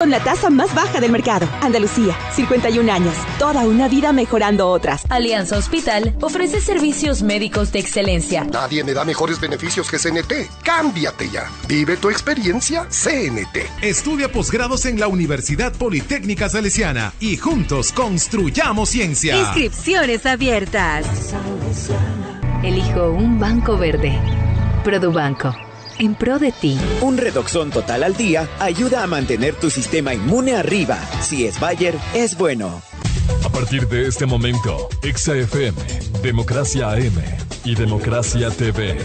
Con la tasa más baja del mercado. Andalucía, 51 años. Toda una vida mejorando otras. Alianza Hospital ofrece servicios médicos de excelencia. Nadie me da mejores beneficios que CNT. Cámbiate ya. Vive tu experiencia CNT. Estudia posgrados en la Universidad Politécnica Salesiana y juntos construyamos ciencia. Inscripciones abiertas. Elijo un banco verde. Produbanco. En pro de ti. Un Redoxón total al día ayuda a mantener tu sistema inmune arriba. Si es Bayer, es bueno. A partir de este momento, Exa FM, Democracia AM y Democracia TV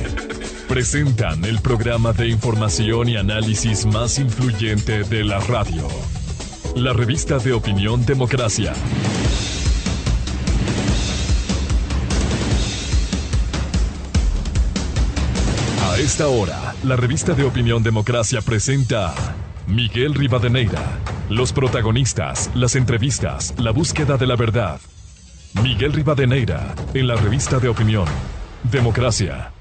presentan el programa de información y análisis más influyente de la radio. La revista de opinión Democracia. A esta hora, la revista de opinión Democracia presenta a Miguel Rivadeneira. Los protagonistas, las entrevistas, la búsqueda de la verdad. Miguel Rivadeneira, en la revista de opinión Democracia.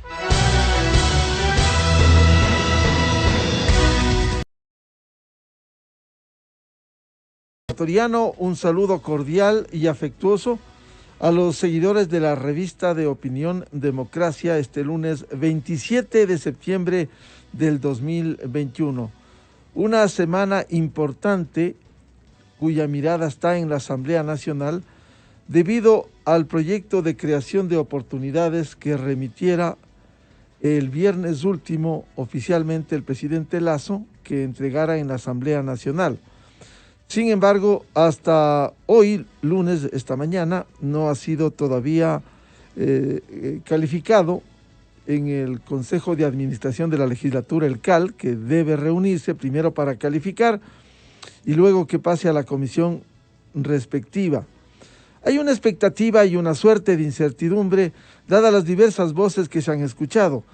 Ecuatoriano, un saludo cordial y afectuoso a los seguidores de la revista de opinión Democracia este lunes 27 de septiembre del 2021. Una semana importante cuya mirada está en la Asamblea Nacional debido al proyecto de creación de oportunidades que remitiera el viernes último oficialmente el presidente Lasso, que entregara en la Asamblea Nacional. Sin embargo, hasta hoy, lunes, esta mañana, no ha sido todavía calificado en el Consejo de Administración de la Legislatura, el CAL, que debe reunirse primero para calificar y luego que pase a la comisión respectiva. Hay una expectativa y una suerte de incertidumbre, dadas las diversas voces que se han escuchado.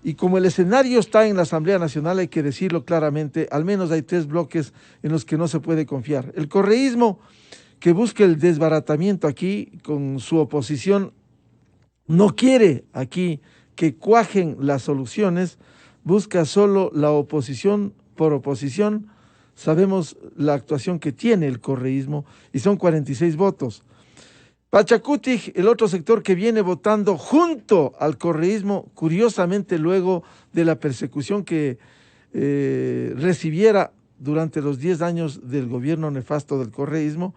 Y como el escenario está en la Asamblea Nacional, hay que decirlo claramente, al menos hay tres bloques en los que no se puede confiar. El correísmo, que busca el desbaratamiento aquí con su oposición, no quiere aquí que cuajen las soluciones, busca solo la oposición por oposición. Sabemos la actuación que tiene el correísmo y son 46 votos. Pachacutic, el otro sector que viene votando junto al correísmo, curiosamente luego de la persecución que recibiera durante los 10 años del gobierno nefasto del correísmo,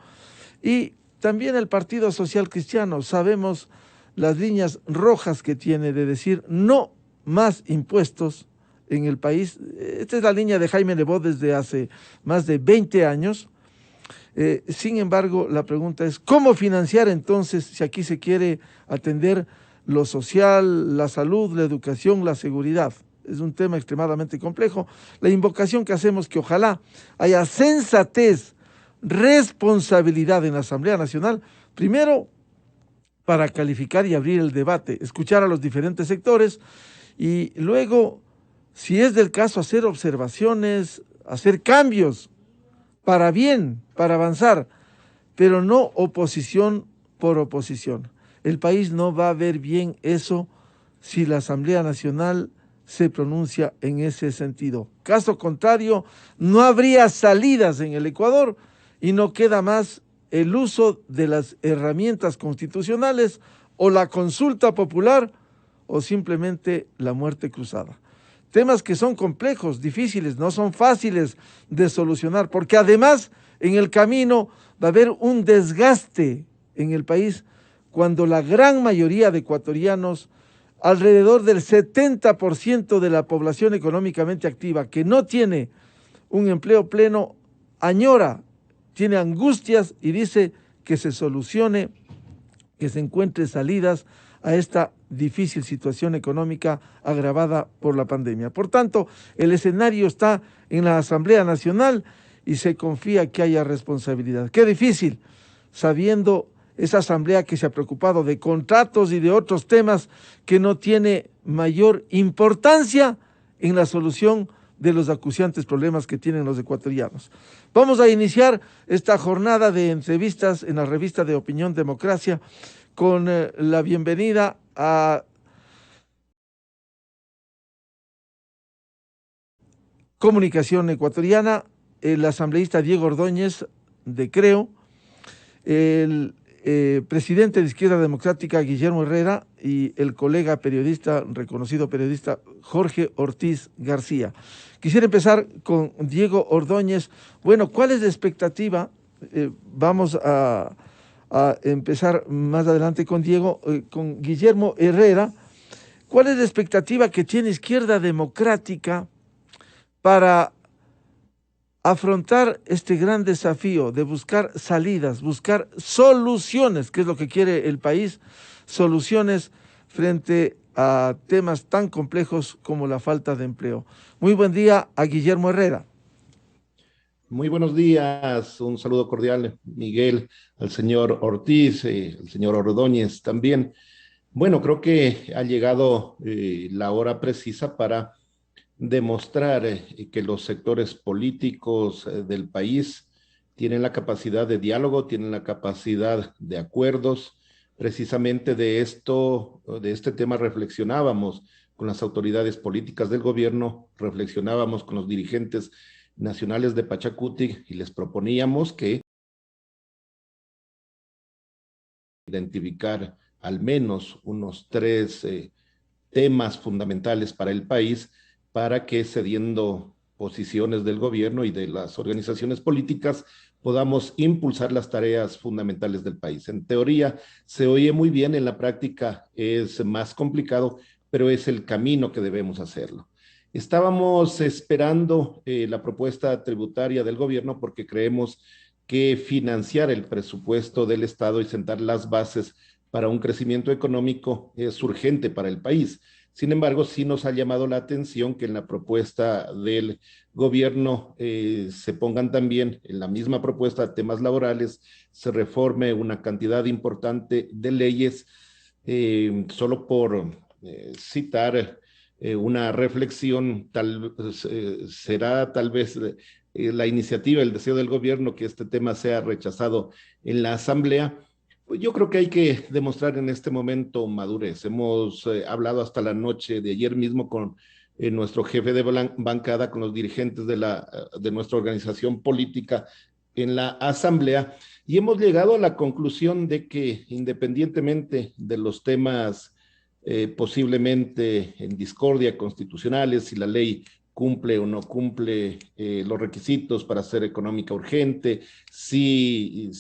y también el Partido Social Cristiano. Sabemos las líneas rojas que tiene de decir no más impuestos en el país. Esta es la línea de Jaime Nebot desde hace más de 20 años. Sin embargo, la pregunta es, ¿cómo financiar entonces si aquí se quiere atender lo social, la salud, la educación, la seguridad? Es un tema extremadamente complejo. La invocación que hacemos que ojalá haya sensatez, responsabilidad en la Asamblea Nacional, primero para calificar y abrir el debate, escuchar a los diferentes sectores y luego, si es del caso, hacer observaciones, hacer cambios para bien, para avanzar, pero no oposición por oposición. El país no va a ver bien eso si la Asamblea Nacional se pronuncia en ese sentido. Caso contrario, no habría salidas en el Ecuador y no queda más el uso de las herramientas constitucionales o la consulta popular o simplemente la muerte cruzada. Temas que son complejos, difíciles, no son fáciles de solucionar, porque además en el camino va a haber un desgaste en el país cuando la gran mayoría de ecuatorianos, alrededor del 70% de la población económicamente activa que no tiene un empleo pleno, añora, tiene angustias y dice que se solucione, que se encuentre salidas a esta difícil situación económica agravada por la pandemia. Por tanto, el escenario está en la Asamblea Nacional y se confía que haya responsabilidad. Qué difícil, sabiendo esa asamblea que se ha preocupado de contratos y de otros temas que no tiene mayor importancia en la solución de los acuciantes problemas que tienen los ecuatorianos. Vamos a iniciar esta jornada de entrevistas en la revista de opinión Democracia con la bienvenida a Comunicación Ecuatoriana el asambleísta Diego Ordóñez de Creo, el presidente de Izquierda Democrática Guillermo Herrera y el colega periodista, reconocido periodista Jorge Ortiz García. Quisiera empezar con Diego Ordóñez. Bueno, ¿cuál es la expectativa? Vamos a empezar más adelante con Diego, con Guillermo Herrera. ¿Cuál es la expectativa que tiene Izquierda Democrática para afrontar este gran desafío de buscar salidas, buscar soluciones, que es lo que quiere el país, soluciones frente a temas tan complejos como la falta de empleo? Muy buen día a Guillermo Herrera. Muy buenos días, un saludo cordial, Miguel, al señor Ortiz, al señor Ordóñez también. Bueno, creo que ha llegado la hora precisa para demostrar que los sectores políticos del país tienen la capacidad de diálogo, tienen la capacidad de acuerdos. Precisamente de este tema reflexionábamos con las autoridades políticas del gobierno, reflexionábamos con los dirigentes nacionales de Pachacutic y les proponíamos que identificar al menos unos 3 temas fundamentales para el país, para que cediendo posiciones del gobierno y de las organizaciones políticas podamos impulsar las tareas fundamentales del país. En teoría se oye muy bien, en la práctica es más complicado, pero es el camino que debemos hacerlo. Estábamos esperando la propuesta tributaria del gobierno porque creemos que financiar el presupuesto del Estado y sentar las bases para un crecimiento económico es urgente para el país. Sin embargo, sí nos ha llamado la atención que en la propuesta del gobierno se pongan también en la misma propuesta temas laborales, se reforme una cantidad importante de leyes, solo por citar una reflexión, será tal vez la iniciativa, el deseo del gobierno que este tema sea rechazado en la Asamblea. Yo creo que hay que demostrar en este momento madurez. Hemos hablado hasta la noche de ayer mismo con nuestro jefe de bancada, con los dirigentes de nuestra organización política en la Asamblea, y hemos llegado a la conclusión de que independientemente de los temas posiblemente en discordia constitucionales, si la ley cumple o no cumple los requisitos para ser económica urgente, si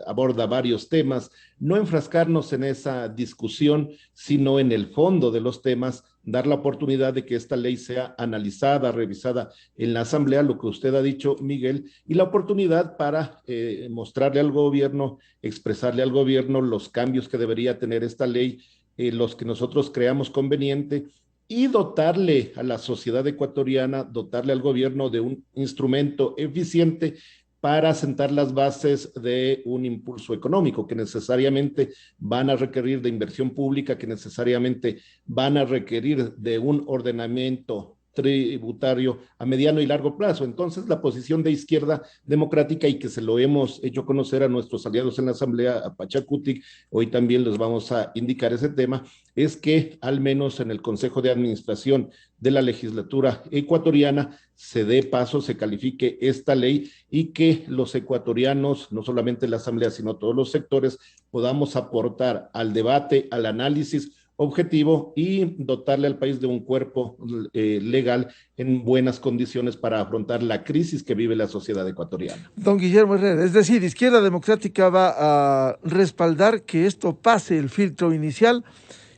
aborda varios temas, no enfrascarnos en esa discusión, sino en el fondo de los temas, dar la oportunidad de que esta ley sea analizada, revisada en la Asamblea, lo que usted ha dicho, Miguel, y la oportunidad para mostrarle al gobierno, expresarle al gobierno los cambios que debería tener esta ley, los que nosotros creamos conveniente, y dotarle a la sociedad ecuatoriana, dotarle al gobierno de un instrumento eficiente para sentar las bases de un impulso económico que necesariamente van a requerir de inversión pública, que necesariamente van a requerir de un ordenamiento tributario a mediano y largo plazo. Entonces, la posición de Izquierda Democrática, y que se lo hemos hecho conocer a nuestros aliados en la Asamblea, a Pachacutic, hoy también les vamos a indicar ese tema, es que al menos en el Consejo de Administración de la legislatura ecuatoriana se dé paso, se califique esta ley y que los ecuatorianos, no solamente la Asamblea, sino todos los sectores, podamos aportar al debate, al análisis objetivo y dotarle al país de un cuerpo legal en buenas condiciones para afrontar la crisis que vive la sociedad ecuatoriana. Don Guillermo Herrera, es decir, Izquierda Democrática va a respaldar que esto pase el filtro inicial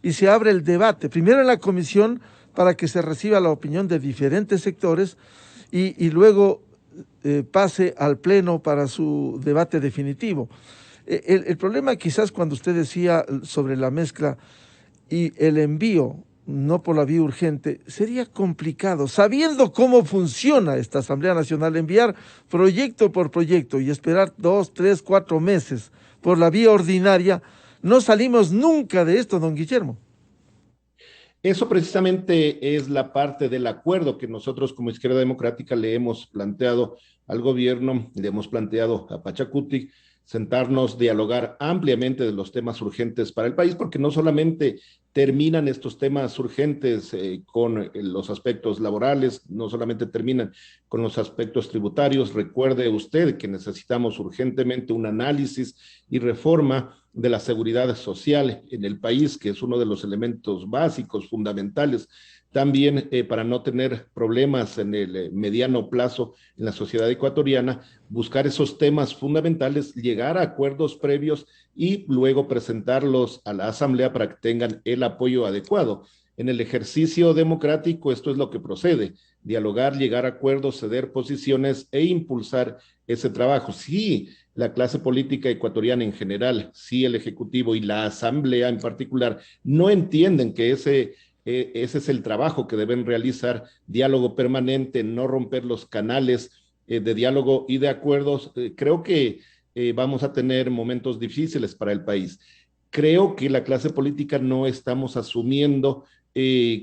y se abre el debate, primero en la comisión para que se reciba la opinión de diferentes sectores y luego pase al pleno para su debate definitivo. El problema quizás cuando usted decía sobre la mezcla y el envío, no por la vía urgente, sería complicado, sabiendo cómo funciona esta Asamblea Nacional, enviar proyecto por proyecto y esperar 2, 3, 4 meses por la vía ordinaria. No salimos nunca de esto, don Guillermo. Eso precisamente es la parte del acuerdo que nosotros como Izquierda Democrática le hemos planteado al gobierno, le hemos planteado a Pachacutic. sentarnos, dialogar ampliamente de los temas urgentes para el país, porque no solamente terminan estos temas urgentes con los aspectos laborales, no solamente terminan con los aspectos tributarios. Recuerde usted que necesitamos urgentemente un análisis y reforma de la seguridad social en el país, que es uno de los elementos básicos, fundamentales, también para no tener problemas en el mediano plazo en la sociedad ecuatoriana, buscar esos temas fundamentales, llegar a acuerdos previos y luego presentarlos a la Asamblea para que tengan el apoyo adecuado. En el ejercicio democrático esto es lo que procede: dialogar, llegar a acuerdos, ceder posiciones e impulsar ese trabajo. Sí, la clase política ecuatoriana en general, sí el Ejecutivo y la Asamblea en particular no entienden que ese es el trabajo que deben realizar: diálogo permanente, no romper los canales de diálogo y de acuerdos. Creo que vamos a tener momentos difíciles para el país. Creo que la clase política no estamos asumiendo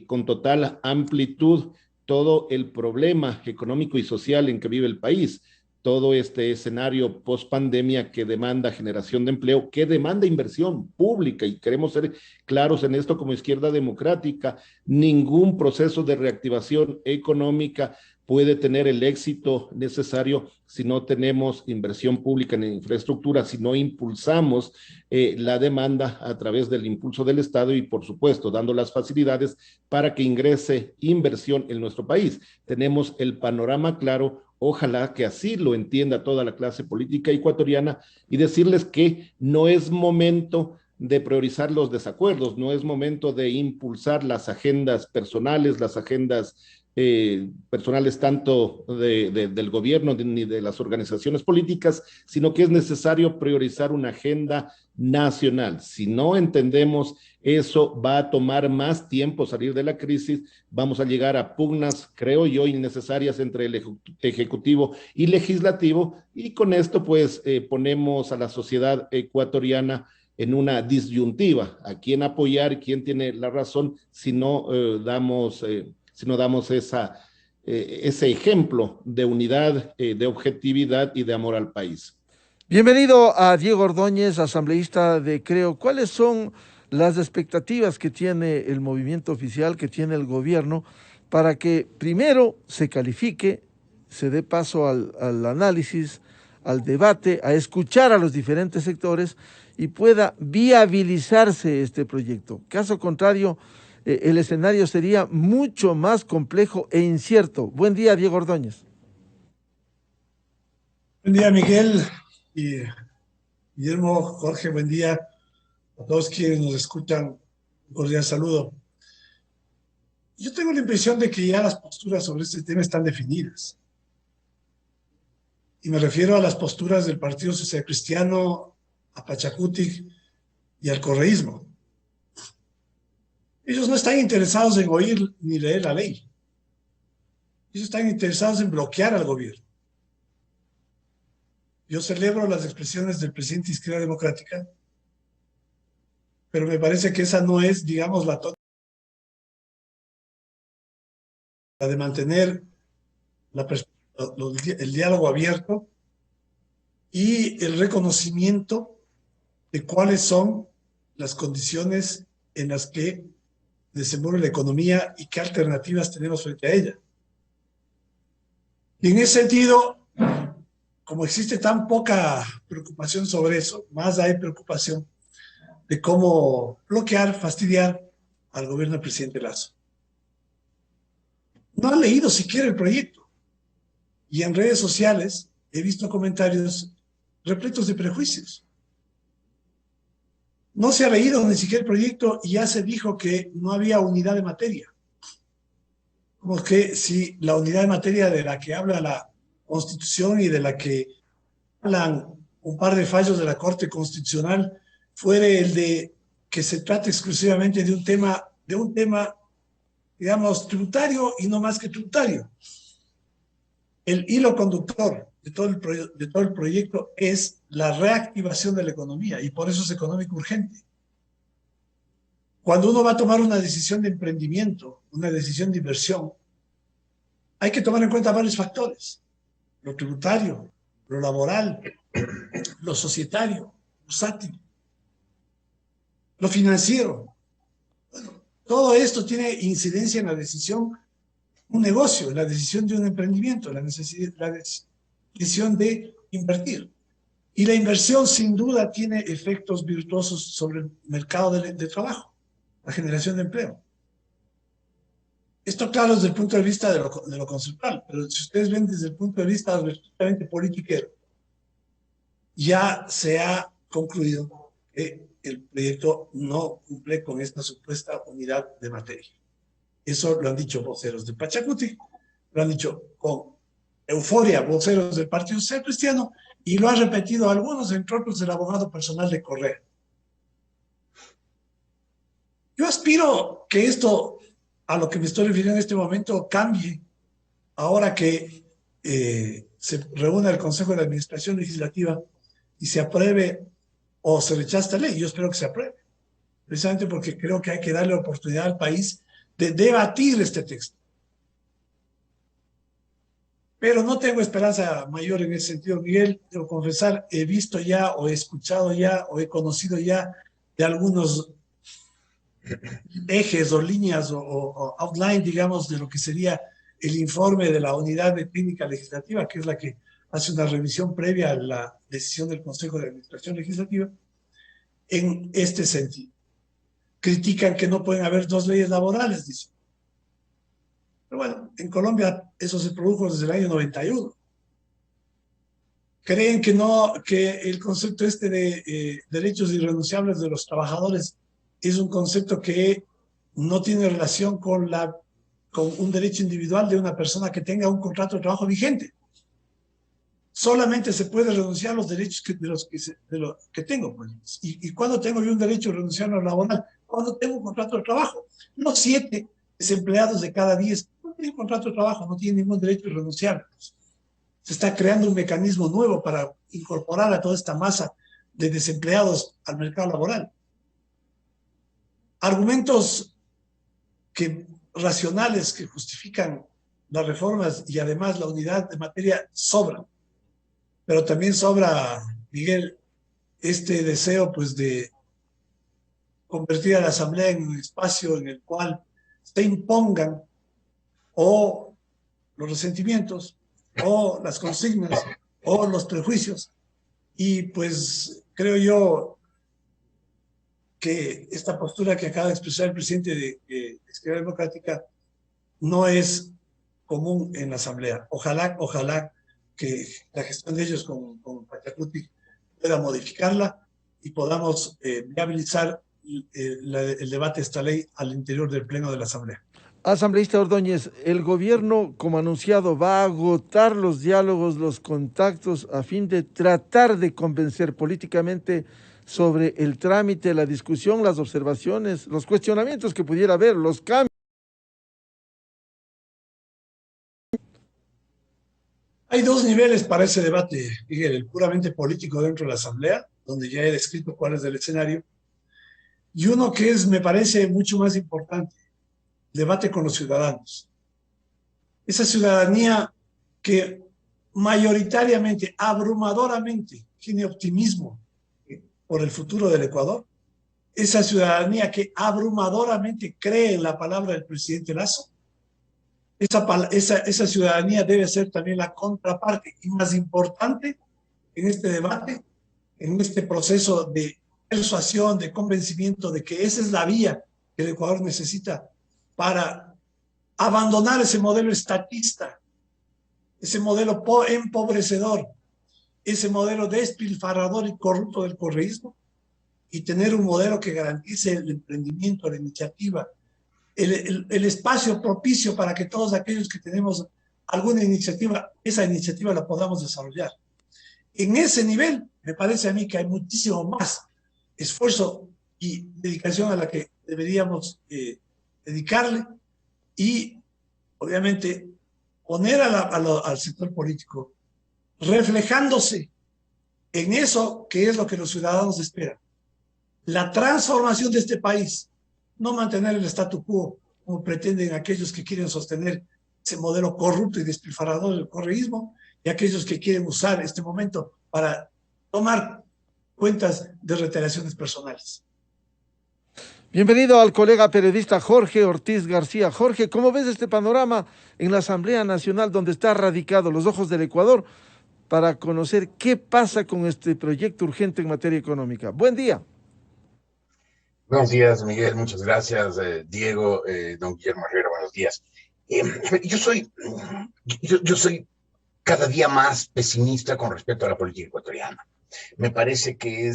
con total amplitud todo el problema económico y social en que vive el país, todo este escenario post pandemia que demanda generación de empleo, que demanda inversión pública, y queremos ser claros en esto como izquierda democrática. Ningún proceso de reactivación económica puede tener el éxito necesario si no tenemos inversión pública en infraestructura, si no impulsamos la demanda a través del impulso del Estado y, por supuesto, dando las facilidades para que ingrese inversión en nuestro país. Tenemos el panorama claro. Ojalá que así lo entienda toda la clase política ecuatoriana, y decirles que no es momento de priorizar los desacuerdos, no es momento de impulsar las agendas personales, las agendas personales tanto del gobierno ni de las organizaciones políticas, sino que es necesario priorizar una agenda nacional. Si no entendemos eso, va a tomar más tiempo salir de la crisis, vamos a llegar a pugnas, creo yo, innecesarias entre el Ejecutivo y Legislativo, y con esto pues ponemos a la sociedad ecuatoriana en una disyuntiva: a quién apoyar, quién tiene la razón, si no damos ese ejemplo de unidad, de objetividad y de amor al país. Bienvenido a Diego Ordóñez, asambleísta de Creo. ¿Cuáles son las expectativas que tiene el movimiento oficial, que tiene el gobierno, para que primero se califique, se dé paso al análisis, al debate, a escuchar a los diferentes sectores y pueda viabilizarse este proyecto? Caso contrario, el escenario sería mucho más complejo e incierto. Buen día, Diego Ordóñez. Buen día, Miguel y Guillermo, Jorge, buen día a todos quienes nos escuchan. Un cordial saludo. Yo tengo la impresión de que ya las posturas sobre este tema están definidas. Y me refiero a las posturas del Partido Social Cristiano, a Pachacutic y al correísmo. Ellos no están interesados en oír ni leer la ley. Ellos están interesados en bloquear al gobierno. Yo celebro las expresiones del presidente de Izquierda Democrática, pero me parece que esa no es, digamos, la de mantener el diálogo abierto y el reconocimiento de cuáles son las condiciones en las que desenvuelve la economía y qué alternativas tenemos frente a ella. Y en ese sentido, como existe tan poca preocupación sobre eso, más hay preocupación de cómo bloquear, fastidiar al gobierno del presidente Lasso. No han leído siquiera el proyecto. Y en redes sociales he visto comentarios repletos de prejuicios. No se ha leído ni siquiera el proyecto y ya se dijo que no había unidad de materia. Como que si la unidad de materia de la que habla la Constitución y de la que hablan un par de fallos de la Corte Constitucional fuere el de que se trate exclusivamente de un tema, digamos, tributario y no más que tributario. El hilo conductor de todo el proyecto es la reactivación de la economía, y por eso es económico urgente. Cuando uno va a tomar una decisión de emprendimiento, una decisión de inversión, hay que tomar en cuenta varios factores: lo tributario, lo laboral, lo societario, lo sático, lo financiero. Bueno, todo esto tiene incidencia en la decisión de un negocio, en la decisión de un emprendimiento, la decisión de invertir. Y la inversión sin duda tiene efectos virtuosos sobre el mercado de trabajo, la generación de empleo. Esto claro desde el punto de vista de lo conceptual, pero si ustedes ven desde el punto de vista estrictamente politiquero, ya se ha concluido que el proyecto no cumple con esta supuesta unidad de materia. Eso lo han dicho voceros de Pachacuti, lo han dicho con euforia voceros del Partido Social Cristiano, y lo han repetido algunos, entre otros el abogado personal de Correa. Yo aspiro que esto, a lo que me estoy refiriendo en este momento, cambie ahora que se reúne el Consejo de Administración Legislativa y se apruebe o se rechace esta ley. Yo espero que se apruebe, precisamente porque creo que hay que darle oportunidad al país de debatir este texto. Pero no tengo esperanza mayor en ese sentido, Miguel. Debo confesar, he visto ya, o he escuchado ya, o he conocido ya de algunos ejes o líneas o outline, digamos, de lo que sería el informe de la Unidad de Técnica Legislativa, que es la que hace una revisión previa a la decisión del Consejo de Administración Legislativa, en este sentido. Critican que no pueden haber dos leyes laborales, dicen. Pero bueno, en Colombia eso se produjo desde el año 91. Creen que no, que el concepto este de derechos irrenunciables de los trabajadores es un concepto que no tiene relación con un derecho individual de una persona que tenga un contrato de trabajo vigente. Solamente se puede renunciar a los derechos de los que tengo. Pues. ¿Y cuándo tengo yo un derecho de renunciar a lo laboral? Cuando tengo un contrato de trabajo. No 7 desempleados de cada 10 no tienen contrato de trabajo, no tienen ningún derecho irrenunciable. Se está creando un mecanismo nuevo para incorporar a toda esta masa de desempleados al mercado laboral. Argumentos racionales que justifican las reformas y además la unidad de materia sobran. Pero también sobra, Miguel, este deseo pues de convertir a la Asamblea en un espacio en el cual se impongan o los resentimientos o las consignas o los prejuicios. Y pues creo yo que esta postura que acaba de expresar el presidente de Izquierda Democrática no es común en la Asamblea. Ojalá que la gestión de ellos con Pachacuti pueda modificarla y podamos viabilizar el debate de esta ley al interior del Pleno de la Asamblea. Asambleísta Ordóñez, el gobierno, como anunciado, va a agotar los diálogos, los contactos, a fin de tratar de convencer políticamente sobre el trámite, la discusión, las observaciones, los cuestionamientos que pudiera haber, los cambios. Hay dos niveles para ese debate, Miguel, el puramente político dentro de la Asamblea, donde ya he descrito cuál es el escenario, y uno que me parece mucho más importante, el debate con los ciudadanos. Esa ciudadanía que mayoritariamente, abrumadoramente, tiene optimismo por el futuro del Ecuador, esa ciudadanía que abrumadoramente cree en la palabra del presidente Lasso, esa ciudadanía debe ser también la contraparte y más importante en este debate, en este proceso de persuasión, de convencimiento de que esa es la vía que el Ecuador necesita para abandonar ese modelo estatista, ese modelo empobrecedor, ese modelo despilfarrador y corrupto del correísmo, y tener un modelo que garantice el emprendimiento, la iniciativa, el espacio propicio para que todos aquellos que tenemos alguna iniciativa, esa iniciativa la podamos desarrollar. En ese nivel, me parece a mí que hay muchísimo más esfuerzo y dedicación a la que deberíamos dedicarle, y obviamente poner al sector político reflejándose en eso que es lo que los ciudadanos esperan. La transformación de este país, no mantener el statu quo como pretenden aquellos que quieren sostener ese modelo corrupto y despilfarrador del correísmo, y aquellos que quieren usar este momento para tomar cuentas de retaliaciones personales. Bienvenido al colega periodista Jorge Ortiz García. Jorge, ¿cómo ves este panorama en la Asamblea Nacional donde está radicado los ojos del Ecuador para conocer qué pasa con este proyecto urgente en materia económica? Buen día. Buenos días, Miguel. Muchas gracias, Diego, don Guillermo Herrera. Buenos días. Yo soy cada día más pesimista con respecto a la política ecuatoriana. Me parece que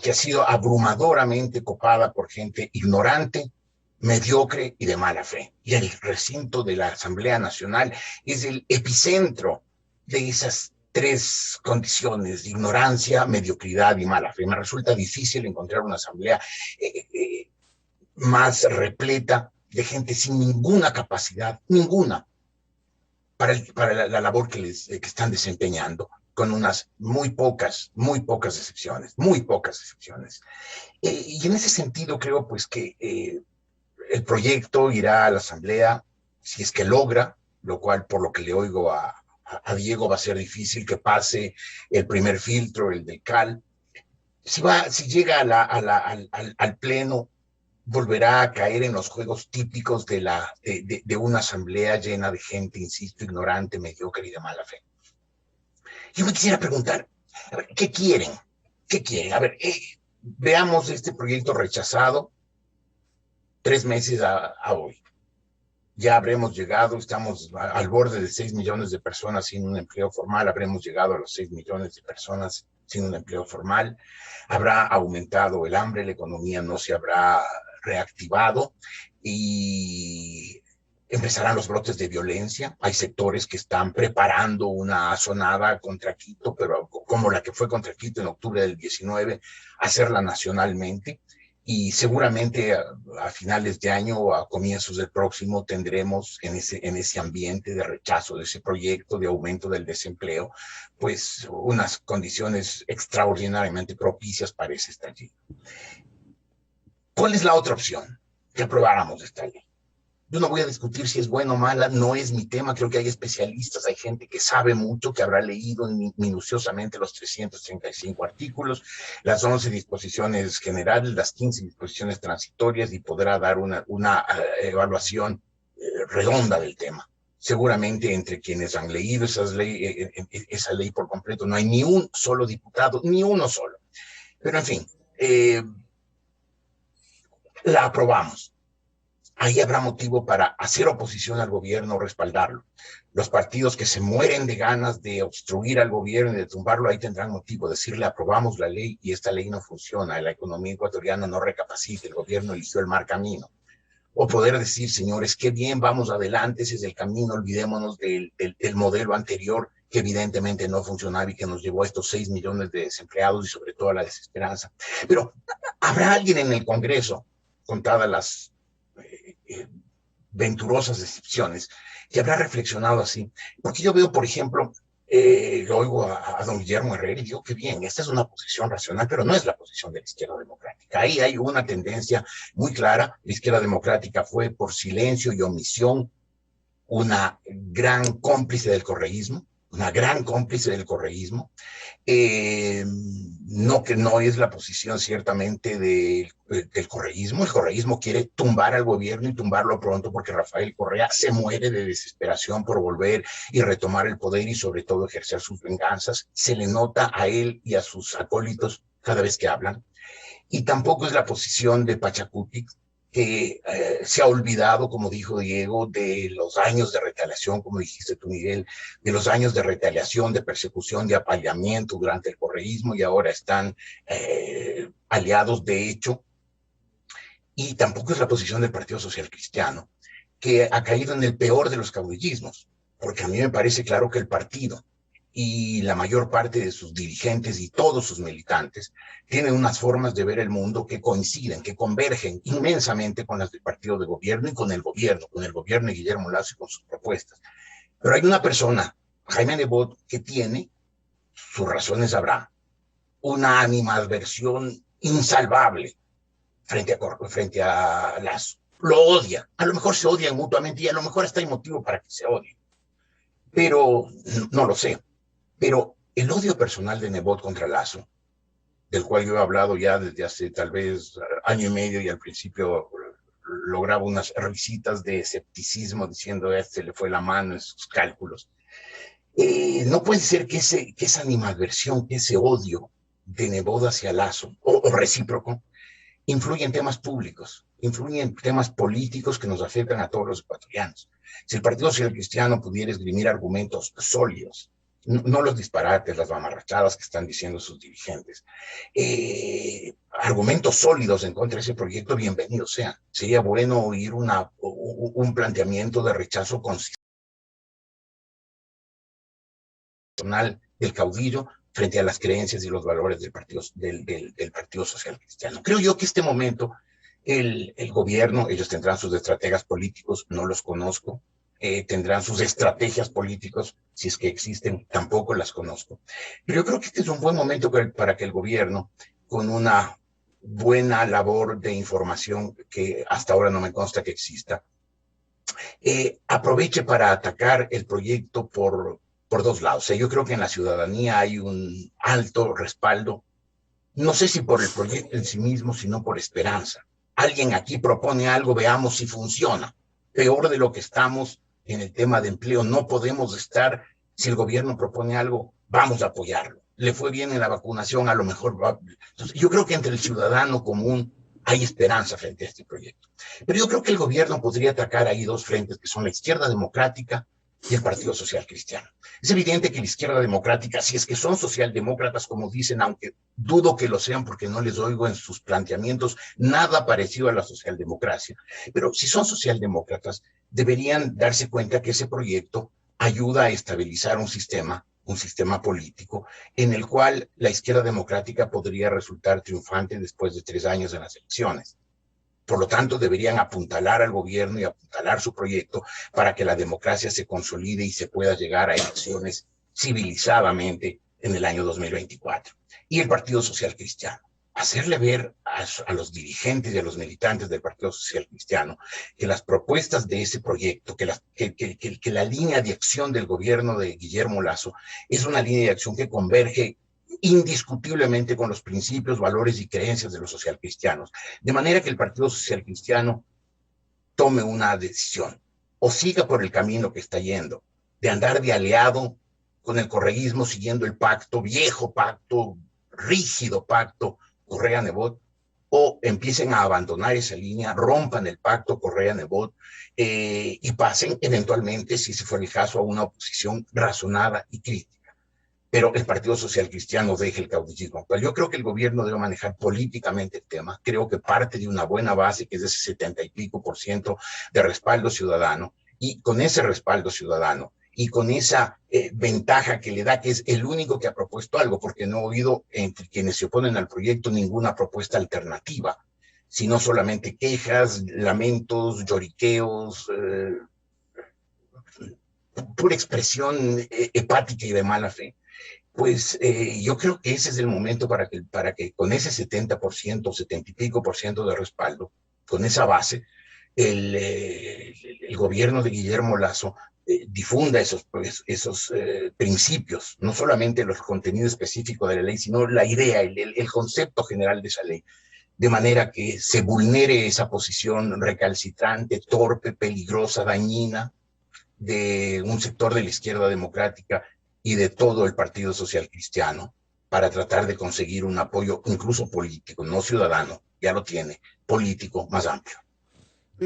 que ha sido abrumadoramente copada por gente ignorante, mediocre y de mala fe. Y el recinto de la Asamblea Nacional es el epicentro de esas tres condiciones: ignorancia, mediocridad y mala fe. Me resulta difícil encontrar una asamblea más repleta de gente sin ninguna capacidad, ninguna, para la labor que están desempeñando, con unas muy pocas excepciones, muy pocas excepciones. Y en ese sentido creo pues que el proyecto irá a la asamblea, si es que logra, lo cual por lo que le oigo a Diego va a ser difícil que pase el primer filtro, el del CAL. Si llega al pleno, volverá a caer en los juegos típicos de una asamblea llena de gente, insisto, ignorante, mediocre y de mala fe. Yo me quisiera preguntar, a ver, ¿qué quieren? ¿Qué quieren? A ver, veamos este proyecto rechazado 3 meses a hoy. Ya habremos llegado, estamos al borde de 6 millones de personas sin un empleo formal, habremos llegado a los 6 millones de personas sin un empleo formal, habrá aumentado el hambre, la economía no se habrá reactivado y empezarán los brotes de violencia. Hay sectores que están preparando una asonada contra Quito, pero como la que fue contra Quito en octubre del 19, hacerla nacionalmente. Y seguramente a finales de año o a comienzos del próximo tendremos en ese ambiente de rechazo de ese proyecto, de aumento del desempleo, pues unas condiciones extraordinariamente propicias para ese estallido. ¿Cuál es la otra opción? Que aprobáramos esta ley. Yo no voy a discutir si es buena o mala, no es mi tema. Creo que hay especialistas, hay gente que sabe mucho, que habrá leído minuciosamente los 335 artículos, las 11 disposiciones generales, las 15 disposiciones transitorias y podrá dar una evaluación redonda del tema. Seguramente entre quienes han leído esa ley por completo no hay ni un solo diputado, ni uno solo. Pero en fin, la aprobamos. Ahí habrá motivo para hacer oposición al gobierno, respaldarlo. Los partidos que se mueren de ganas de obstruir al gobierno y de tumbarlo, ahí tendrán motivo, decirle aprobamos la ley y esta ley no funciona, la economía ecuatoriana no recapacita, el gobierno eligió el mal camino. O poder decir, señores, qué bien, vamos adelante, ese es el camino, olvidémonos del modelo anterior que evidentemente no funcionaba y que nos llevó a estos 6 millones de desempleados y sobre todo a la desesperanza. Pero habrá alguien en el Congreso, contadas las venturosas excepciones, que habrá reflexionado así. Porque yo veo, por ejemplo, lo oigo a don Guillermo Herrera y digo que bien, esta es una posición racional, pero no es la posición de la izquierda democrática. Ahí hay una tendencia muy clara. La izquierda democrática fue por silencio y omisión una gran cómplice del correísmo, no que no es la posición ciertamente del correísmo. El correísmo quiere tumbar al gobierno y tumbarlo pronto porque Rafael Correa se muere de desesperación por volver y retomar el poder y sobre todo ejercer sus venganzas. Se le nota a él y a sus acólitos cada vez que hablan. Y tampoco es la posición de Pachacuti, que se ha olvidado, como dijo Diego, de los años de retaliación, como dijiste tú, Miguel, de los años de retaliación, de persecución, de apaleamiento durante el correísmo y ahora están aliados de hecho. Y tampoco es la posición del Partido Social Cristiano, que ha caído en el peor de los caudillismos, porque a mí me parece claro que el partido y la mayor parte de sus dirigentes y todos sus militantes tienen unas formas de ver el mundo que coinciden, que convergen inmensamente con las del partido de gobierno y con el gobierno de Guillermo Lasso y con sus propuestas. Pero hay una persona, Jaime Nebot, que tiene, sus razones habrá, una animadversión insalvable frente a Lasso. Lo odia, a lo mejor se odian mutuamente y a lo mejor hasta hay motivo para que se odien. pero no lo sé. Pero el odio personal de Nebot contra Lasso, del cual yo he hablado ya desde hace tal vez año y medio, y al principio lograba unas risitas de escepticismo diciendo se le fue la mano en sus cálculos. No puede ser que esa animadversión, que ese odio de Nebot hacia Lasso, o recíproco, influye en temas públicos, influye en temas políticos que nos afectan a todos los ecuatorianos. Si el Partido Social Cristiano pudiera esgrimir argumentos sólidos, no los disparates, las mamarrachadas que están diciendo sus dirigentes, argumentos sólidos en contra de ese proyecto, bienvenidos sean. Sería bueno oír un planteamiento de rechazo constitucional del caudillo frente a las creencias y los valores del Partido Social Cristiano. Creo yo que este momento el gobierno, ellos tendrán sus estrategas políticos, no los conozco, tendrán sus estrategias políticos, si es que existen, tampoco las conozco. Pero yo creo que este es un buen momento para que el gobierno, con una buena labor de información que hasta ahora no me consta que exista, aproveche para atacar el proyecto por dos lados. O sea, yo creo que en la ciudadanía hay un alto respaldo, no sé si por el proyecto en sí mismo, sino por esperanza. Alguien aquí propone algo, veamos si funciona. Peor de lo que estamos en el tema de empleo, no podemos estar. Si el gobierno propone algo, vamos a apoyarlo. Le fue bien en la vacunación, a lo mejor va. Entonces, yo creo que entre el ciudadano común hay esperanza frente a este proyecto. Pero yo creo que el gobierno podría atacar ahí dos frentes, que son la izquierda democrática y el Partido Social Cristiano. Es evidente que la izquierda democrática, si es que son socialdemócratas, como dicen, aunque dudo que lo sean porque no les oigo en sus planteamientos nada parecido a la socialdemocracia, pero si son socialdemócratas, deberían darse cuenta que ese proyecto ayuda a estabilizar un sistema político en el cual la izquierda democrática podría resultar triunfante después de 3 años en las elecciones. Por lo tanto, deberían apuntalar al gobierno y apuntalar su proyecto para que la democracia se consolide y se pueda llegar a elecciones civilizadamente en el año 2024. Y el Partido Social Cristiano, hacerle ver a los dirigentes y a los militantes del Partido Social Cristiano que las propuestas de ese proyecto, que la línea de acción del gobierno de Guillermo Lasso es una línea de acción que converge indiscutiblemente con los principios, valores y creencias de los socialcristianos, de manera que el Partido Social Cristiano tome una decisión o siga por el camino que está yendo, de andar de aliado con el correísmo, siguiendo el pacto, viejo pacto, rígido pacto Correa-Nebot, o empiecen a abandonar esa línea, rompan el pacto Correa-Nebot y pasen eventualmente, si se fuera el caso, a una oposición razonada y crítica. Pero el Partido Social Cristiano deje el caudillismo actual. Yo creo que el gobierno debe manejar políticamente el tema. Creo que parte de una buena base, que es ese 70 y pico % de respaldo ciudadano, y con ese respaldo ciudadano y con esa ventaja que le da, que es el único que ha propuesto algo, porque no he oído entre quienes se oponen al proyecto ninguna propuesta alternativa, sino solamente quejas, lamentos, lloriqueos, pura expresión hepática y de mala fe. Pues yo creo que ese es el momento para que con ese 70%, 70 y pico % de respaldo, con esa base, el gobierno de Guillermo Lasso difunda esos principios, no solamente el contenido específico de la ley, sino la idea, el concepto general de esa ley, de manera que se vulnere esa posición recalcitrante, torpe, peligrosa, dañina de un sector de la izquierda democrática y de todo el Partido Social Cristiano, para tratar de conseguir un apoyo incluso político, no ciudadano, ya lo tiene, político más amplio.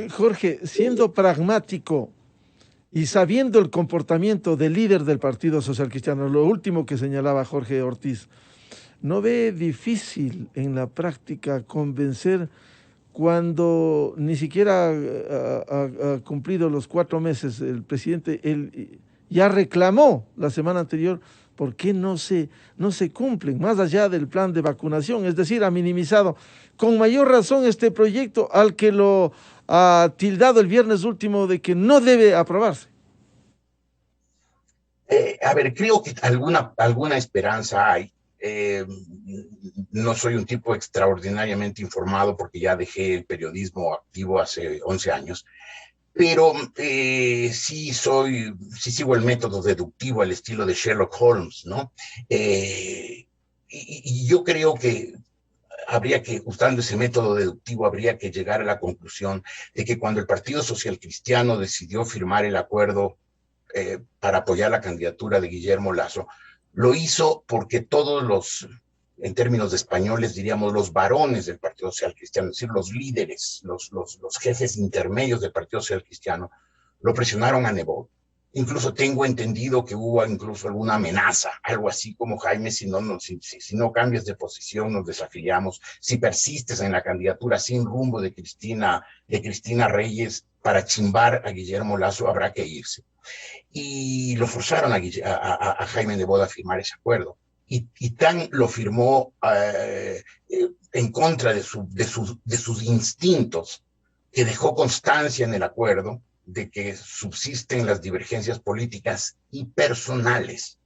Jorge, siendo pragmático y sabiendo el comportamiento del líder del Partido Social Cristiano, lo último que señalaba Jorge Ortiz, ¿no ve difícil en la práctica convencer cuando ni siquiera ha cumplido los 4 meses el presidente? Él ya reclamó la semana anterior por qué no se cumplen, más allá del plan de vacunación, es decir, ha minimizado con mayor razón este proyecto al que lo ha tildado el viernes último de que no debe aprobarse. A ver, creo que alguna esperanza hay. No soy un tipo extraordinariamente informado porque ya dejé el periodismo activo hace 11 años, pero sí sigo el método deductivo al estilo de Sherlock Holmes, ¿no? Y yo creo que usando ese método deductivo, habría que llegar a la conclusión de que cuando el Partido Social Cristiano decidió firmar el acuerdo para apoyar la candidatura de Guillermo Lasso, lo hizo porque todos los, en términos de españoles diríamos, los varones del Partido Social Cristiano, es decir, los líderes, los jefes intermedios del Partido Social Cristiano, lo presionaron a Nebot. Incluso tengo entendido que hubo incluso alguna amenaza, algo así como: Jaime, si no cambias de posición, nos desafiliamos. Si persistes en la candidatura sin rumbo de Cristina Reyes para chimbar a Guillermo Lasso, habrá que irse. Y lo forzaron a Jaime Nebot a firmar ese acuerdo. Y tan lo firmó en contra de sus instintos, que dejó constancia en el acuerdo de que subsisten las divergencias políticas y personales.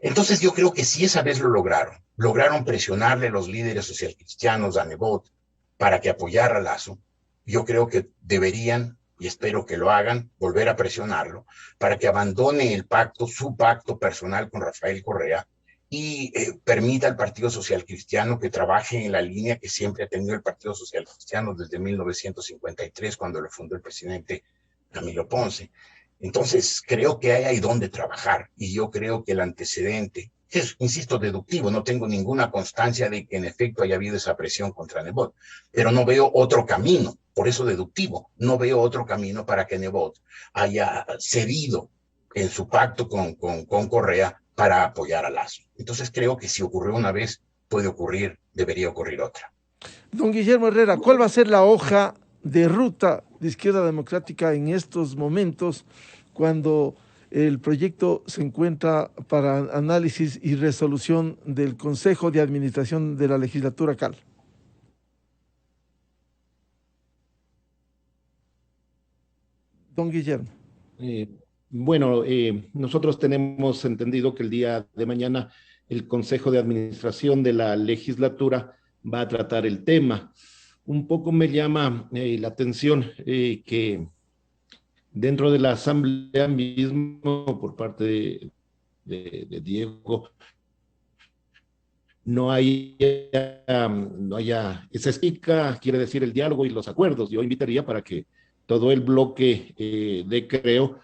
Entonces yo creo que si esa vez lograron presionarle a los líderes socialcristianos, a Nebot, para que apoyara a Lasso, yo creo que deberían, y espero que lo hagan, volver a presionarlo para que abandone su pacto personal con Rafael Correa, y permita al Partido Social Cristiano que trabaje en la línea que siempre ha tenido el Partido Social Cristiano desde 1953, cuando lo fundó el presidente Camilo Ponce. Entonces, creo que hay donde trabajar, y yo creo que el antecedente, que es, insisto, deductivo, no tengo ninguna constancia de que en efecto haya habido esa presión contra Nebot, pero no veo otro camino, por eso deductivo, no veo otro camino para que Nebot haya cedido en su pacto con Correa para apoyar a Lasso. Entonces creo que si ocurrió una vez, debería ocurrir otra. Don Guillermo Herrera, ¿cuál va a ser la hoja de ruta de Izquierda Democrática en estos momentos, cuando el proyecto se encuentra para análisis y resolución del Consejo de Administración de la Legislatura CAL? Don Guillermo. Bueno, nosotros tenemos entendido que el día de mañana el Consejo de Administración de la Legislatura va a tratar el tema. Un poco me llama la atención que dentro de la Asamblea mismo, por parte de Diego, no haya esa estica, quiere decir el diálogo y los acuerdos. Yo invitaría para que todo el bloque de Creo,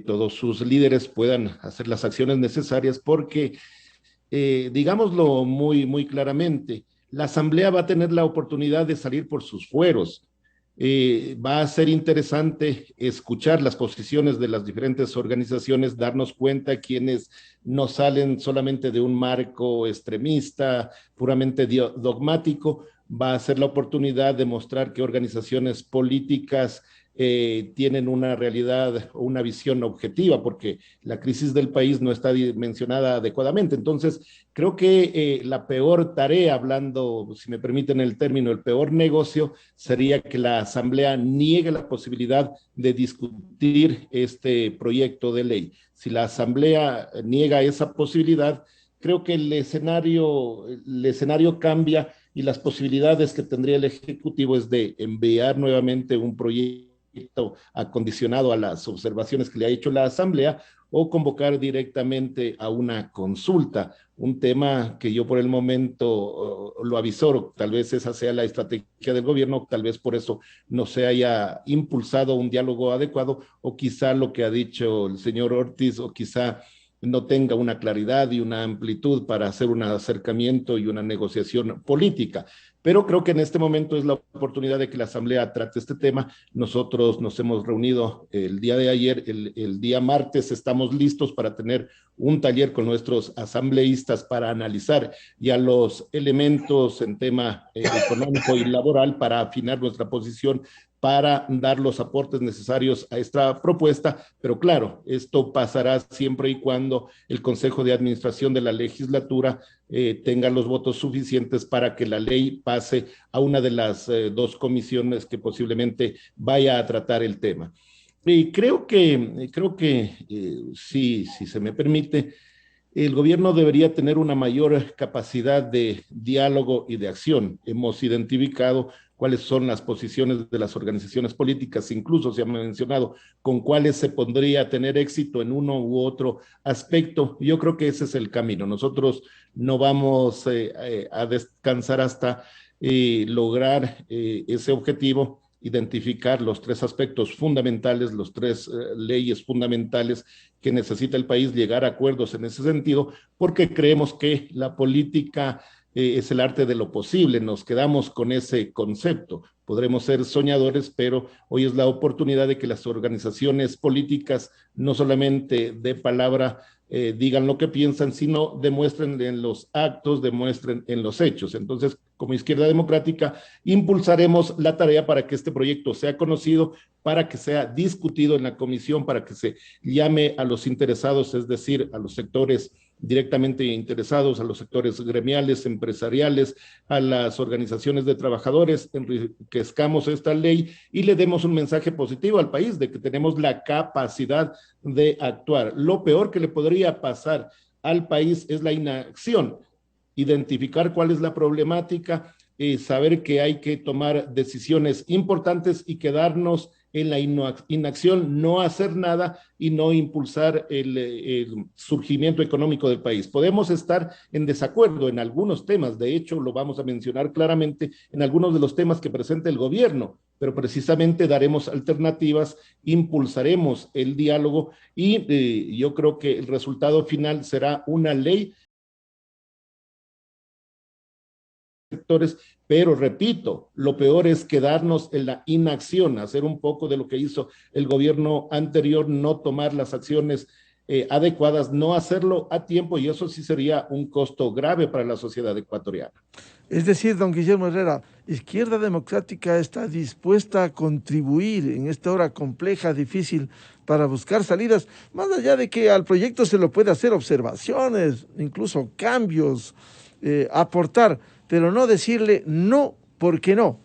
todos sus líderes puedan hacer las acciones necesarias, porque, digámoslo muy claramente, la Asamblea va a tener la oportunidad de salir por sus fueros. Va a ser interesante escuchar las posiciones de las diferentes organizaciones, darnos cuenta quienes no salen solamente de un marco extremista, puramente dogmático. Va a ser la oportunidad de mostrar que organizaciones políticas tienen una realidad o una visión objetiva, porque la crisis del país no está dimensionada adecuadamente. Entonces, creo que la peor tarea, hablando, si me permiten el término, el peor negocio, sería que la Asamblea niegue la posibilidad de discutir este proyecto de ley. Si la Asamblea niega esa posibilidad, creo que el escenario cambia, y las posibilidades que tendría el Ejecutivo es de enviar nuevamente un proyecto acondicionado a las observaciones que le ha hecho la Asamblea, o convocar directamente a una consulta, un tema que yo por el momento lo avisoro. Tal vez esa sea la estrategia del gobierno, tal vez por eso no se haya impulsado un diálogo adecuado, o quizá lo que ha dicho el señor Ortiz, o quizá no tenga una claridad y una amplitud para hacer un acercamiento y una negociación política. Pero creo que en este momento es la oportunidad de que la Asamblea trate este tema. Nosotros nos hemos reunido el día de ayer, el día martes estamos listos para tener un taller con nuestros asambleístas para analizar ya los elementos en tema económico y laboral, para afinar nuestra posición, para dar los aportes necesarios a esta propuesta. Pero claro, esto pasará siempre y cuando el Consejo de Administración de la Legislatura tenga los votos suficientes para que la ley pase a una de las dos comisiones que posiblemente vaya a tratar el tema. Y creo que si se me permite, el gobierno debería tener una mayor capacidad de diálogo y de acción. Hemos identificado cuáles son las posiciones de las organizaciones políticas, incluso se ha mencionado con cuáles se podría tener éxito en uno u otro aspecto. Yo creo que ese es el camino. Nosotros no vamos a descansar hasta lograr ese objetivo, identificar los tres aspectos fundamentales, los tres leyes fundamentales que necesita el país, llegar a acuerdos en ese sentido, porque creemos que la política es el arte de lo posible. Nos quedamos con ese concepto. Podremos ser soñadores, pero hoy es la oportunidad de que las organizaciones políticas no solamente de palabra digan lo que piensan, sino demuestren en los actos, demuestren en los hechos. Entonces, como Izquierda Democrática, impulsaremos la tarea para que este proyecto sea conocido, para que sea discutido en la comisión, para que se llame a los interesados, es decir, a los sectores directamente interesados, a los sectores gremiales, empresariales, a las organizaciones de trabajadores, enriquezcamos esta ley y le demos un mensaje positivo al país de que tenemos la capacidad de actuar. Lo peor que le podría pasar al país es la inacción, identificar cuál es la problemática, saber que hay que tomar decisiones importantes y quedarnos en la inacción, no hacer nada y no impulsar el surgimiento económico del país. Podemos estar en desacuerdo en algunos temas, de hecho lo vamos a mencionar claramente en algunos de los temas que presenta el gobierno, pero precisamente daremos alternativas, impulsaremos el diálogo y yo creo que el resultado final será una ley sectores, pero repito, lo peor es quedarnos en la inacción, hacer un poco de lo que hizo el gobierno anterior, no tomar las acciones adecuadas, no hacerlo a tiempo, y eso sí sería un costo grave para la sociedad ecuatoriana. Es decir, don Guillermo Herrera, Izquierda Democrática está dispuesta a contribuir en esta hora compleja, difícil, para buscar salidas, más allá de que al proyecto se lo puede hacer observaciones, incluso cambios, aportar, pero no decirle no porque no.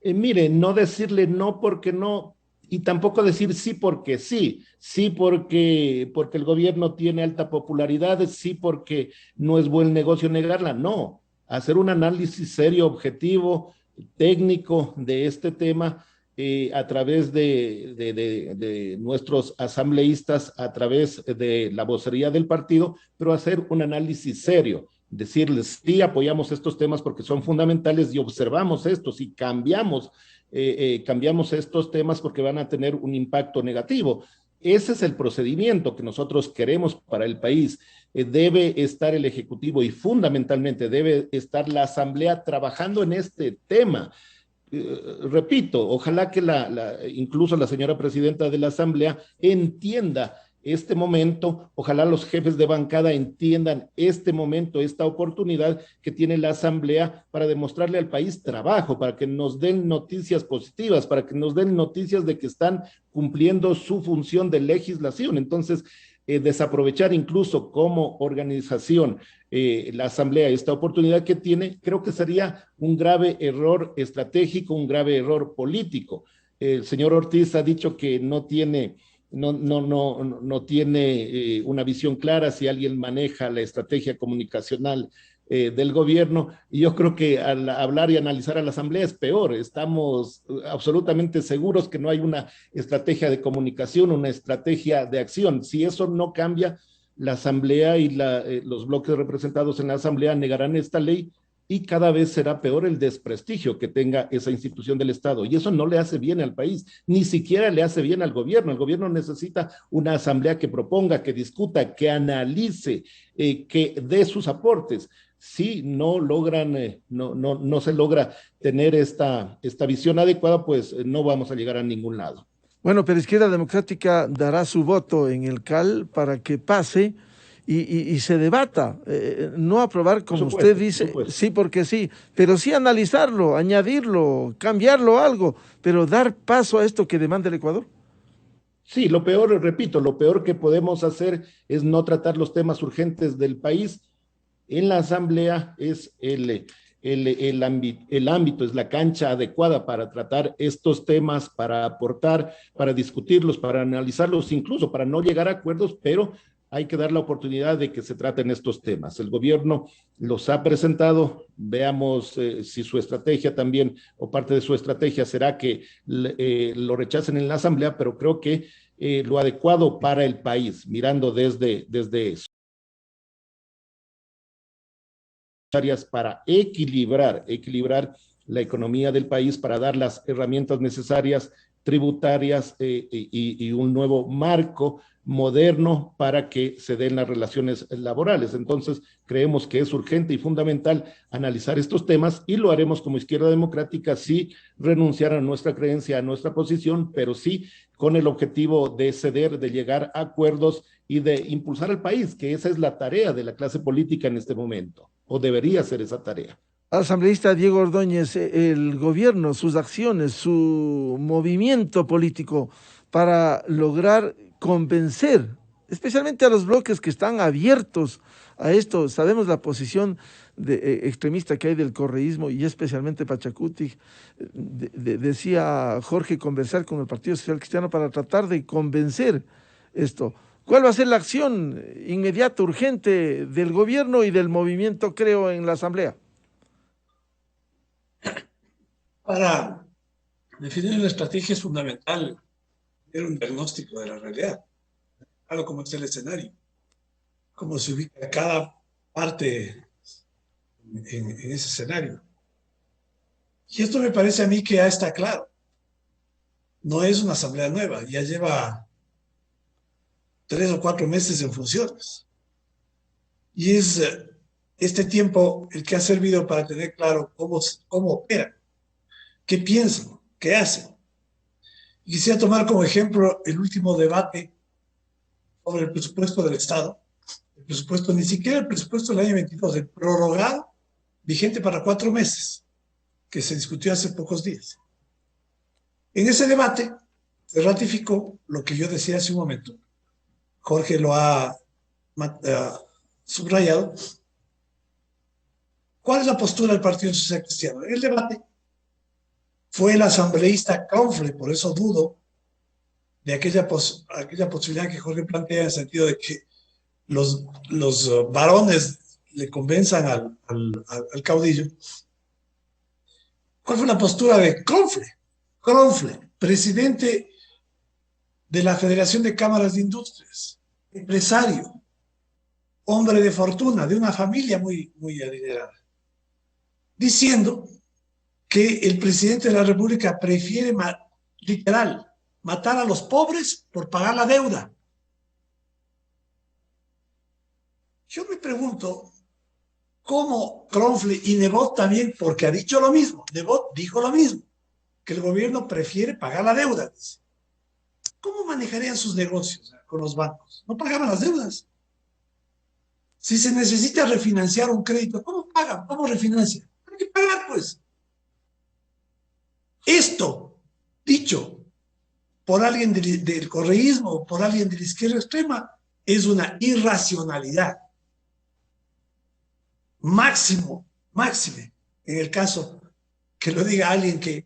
Mire, no decirle no porque no, y tampoco decir sí porque sí, sí porque el gobierno tiene alta popularidad, sí porque no es buen negocio negarla, no, hacer un análisis serio, objetivo, técnico de este tema a través de nuestros asambleístas, a través de la vocería del partido, pero hacer un análisis serio, decirles sí apoyamos estos temas porque son fundamentales y observamos estos y cambiamos estos temas porque van a tener un impacto negativo. Ese es el procedimiento que nosotros queremos para el país. Debe estar el Ejecutivo y fundamentalmente debe estar la Asamblea trabajando en este tema. Repito, ojalá que incluso la señora presidenta de la Asamblea entienda este momento, ojalá los jefes de bancada entiendan este momento, esta oportunidad que tiene la Asamblea para demostrarle al país trabajo, para que nos den noticias positivas, para que nos den noticias de que están cumpliendo su función de legislación. Entonces, desaprovechar incluso como organización la Asamblea esta oportunidad que tiene, creo que sería un grave error estratégico, un grave error político. El señor Ortiz ha dicho que no tiene una visión clara si alguien maneja la estrategia comunicacional del gobierno, y yo creo que al hablar y analizar a la Asamblea es peor. Estamos absolutamente seguros que no hay una estrategia de comunicación, una estrategia de acción. Si eso no cambia, la Asamblea y los bloques representados en la Asamblea negarán esta ley y cada vez será peor el desprestigio que tenga esa institución del Estado. Y eso no le hace bien al país, ni siquiera le hace bien al gobierno. El gobierno necesita una Asamblea que proponga, que discuta, que analice, que dé sus aportes. Si no logran, no se logra tener esta visión adecuada, pues no vamos a llegar a ningún lado. Bueno, pero Izquierda Democrática dará su voto en el CAL para que pase y se debata, no aprobar como usted dice, sí porque sí, pero sí analizarlo, añadirlo, cambiarlo algo, pero dar paso a esto que demanda el Ecuador. Sí, lo peor, repito, lo peor que podemos hacer es no tratar los temas urgentes del país. En la Asamblea es el ámbito, es la cancha adecuada para tratar estos temas, para aportar, para discutirlos, para analizarlos, incluso para no llegar a acuerdos, pero hay que dar la oportunidad de que se traten estos temas. El gobierno los ha presentado, veamos si su estrategia también, o parte de su estrategia será que lo rechacen en la Asamblea, pero creo que lo adecuado para el país, mirando desde eso, para equilibrar la economía del país, para dar las herramientas necesarias tributarias y un nuevo marco moderno para que se den las relaciones laborales. Entonces, creemos que es urgente y fundamental analizar estos temas y lo haremos como Izquierda Democrática, sí renunciar a nuestra creencia, a nuestra posición, pero sí con el objetivo de ceder, de llegar a acuerdos y de impulsar al país, que esa es la tarea de la clase política en este momento, o debería ser esa tarea. Asambleísta Diego Ordóñez, el gobierno, sus acciones, su movimiento político para lograr convencer, especialmente a los bloques que están abiertos a esto. Sabemos la posición extremista que hay del correísmo y especialmente Pachacuti. Decía Jorge, conversar con el Partido Social Cristiano para tratar de convencer esto. ¿Cuál va a ser la acción inmediata, urgente del gobierno y del movimiento, creo, en la Asamblea? Para definir una estrategia es fundamental tener un diagnóstico de la realidad, claro, cómo está el escenario, cómo se ubica cada parte en ese escenario. Y esto me parece a mí que ya está claro. No es una asamblea nueva, ya lleva 3 o 4 meses en funciones. Y es este tiempo el que ha servido para tener claro cómo operan, qué piensan, qué hacen. Y quisiera tomar como ejemplo el último debate sobre el presupuesto del Estado. El presupuesto, ni siquiera el presupuesto del año 22, el prorrogado, vigente para 4 meses, que se discutió hace pocos días. En ese debate se ratificó lo que yo decía hace un momento. Jorge lo ha subrayado. ¿Cuál es la postura del Partido Social Cristiano? En el debate fue el asambleísta Confle, por eso dudo de aquella posibilidad que Jorge plantea en el sentido de que los varones le convenzan al caudillo. ¿Cuál fue la postura de Confle? Confle, presidente de la Federación de Cámaras de Industrias, empresario, hombre de fortuna, de una familia muy, muy adinerada, diciendo que el presidente de la República prefiere, literal, matar a los pobres por pagar la deuda. Yo me pregunto cómo Kronfle y Nebot también, porque ha dicho lo mismo, Nebot dijo lo mismo, que el gobierno prefiere pagar la deuda. ¿Cómo manejarían sus negocios con los bancos? No pagaban las deudas. Si se necesita refinanciar un crédito, ¿cómo pagan? ¿Cómo refinancian? Hay que pagar, pues. Esto, dicho por alguien del correísmo o por alguien de la izquierda extrema, es una irracionalidad. Máxime, en el caso que lo diga alguien que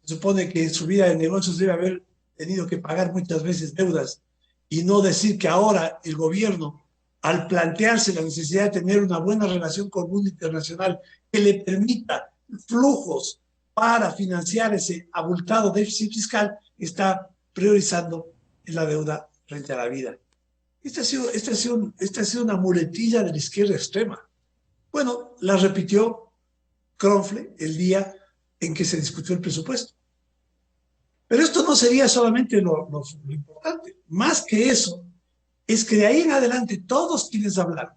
supone que en su vida de negocios debe haber tenido que pagar muchas veces deudas y no decir que ahora el gobierno, al plantearse la necesidad de tener una buena relación con el mundo internacional que le permita flujos para financiar ese abultado déficit fiscal, está priorizando la deuda frente a la vida. Esta ha sido una muletilla de la izquierda extrema. Bueno, la repitió Kronfle el día en que se discutió el presupuesto. Pero esto no sería solamente lo importante. Más que eso, es que de ahí en adelante todos quienes hablaron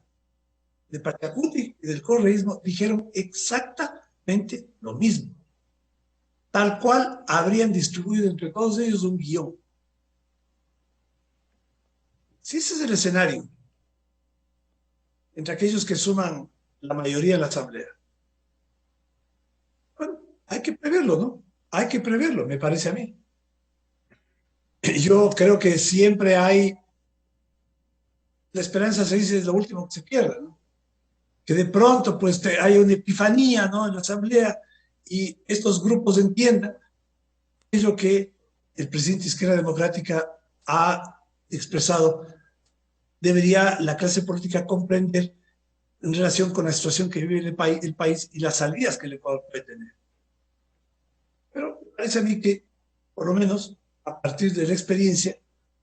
de Pachacuti y del correísmo dijeron exactamente lo mismo. Tal cual habrían distribuido entre todos ellos un guión. Si ese es el escenario, entre aquellos que suman la mayoría de la Asamblea, bueno, hay que preverlo, ¿no? Hay que preverlo, me parece a mí. Yo creo que siempre hay, la esperanza se dice es lo último que se pierde, ¿no? Que de pronto pues haya una epifanía, ¿no?, en la Asamblea y estos grupos entiendan aquello que el presidente de Izquierda Democrática ha expresado debería la clase política comprender en relación con la situación que vive el país y las salidas que el Ecuador puede tener. Pero parece a mí que, por lo menos, a partir de la experiencia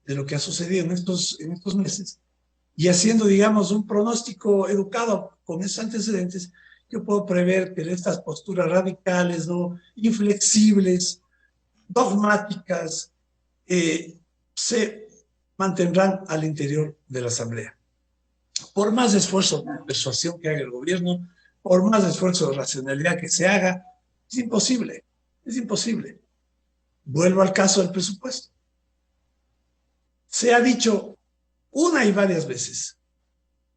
de lo que ha sucedido en estos meses, y haciendo, digamos, un pronóstico educado con esos antecedentes, yo puedo prever que estas posturas radicales, ¿no?, inflexibles, dogmáticas, se mantendrán al interior de la Asamblea. Por más esfuerzo de persuasión que haga el gobierno, por más esfuerzo de racionalidad que se haga, es imposible, es imposible. Vuelvo al caso del presupuesto. Se ha dicho una y varias veces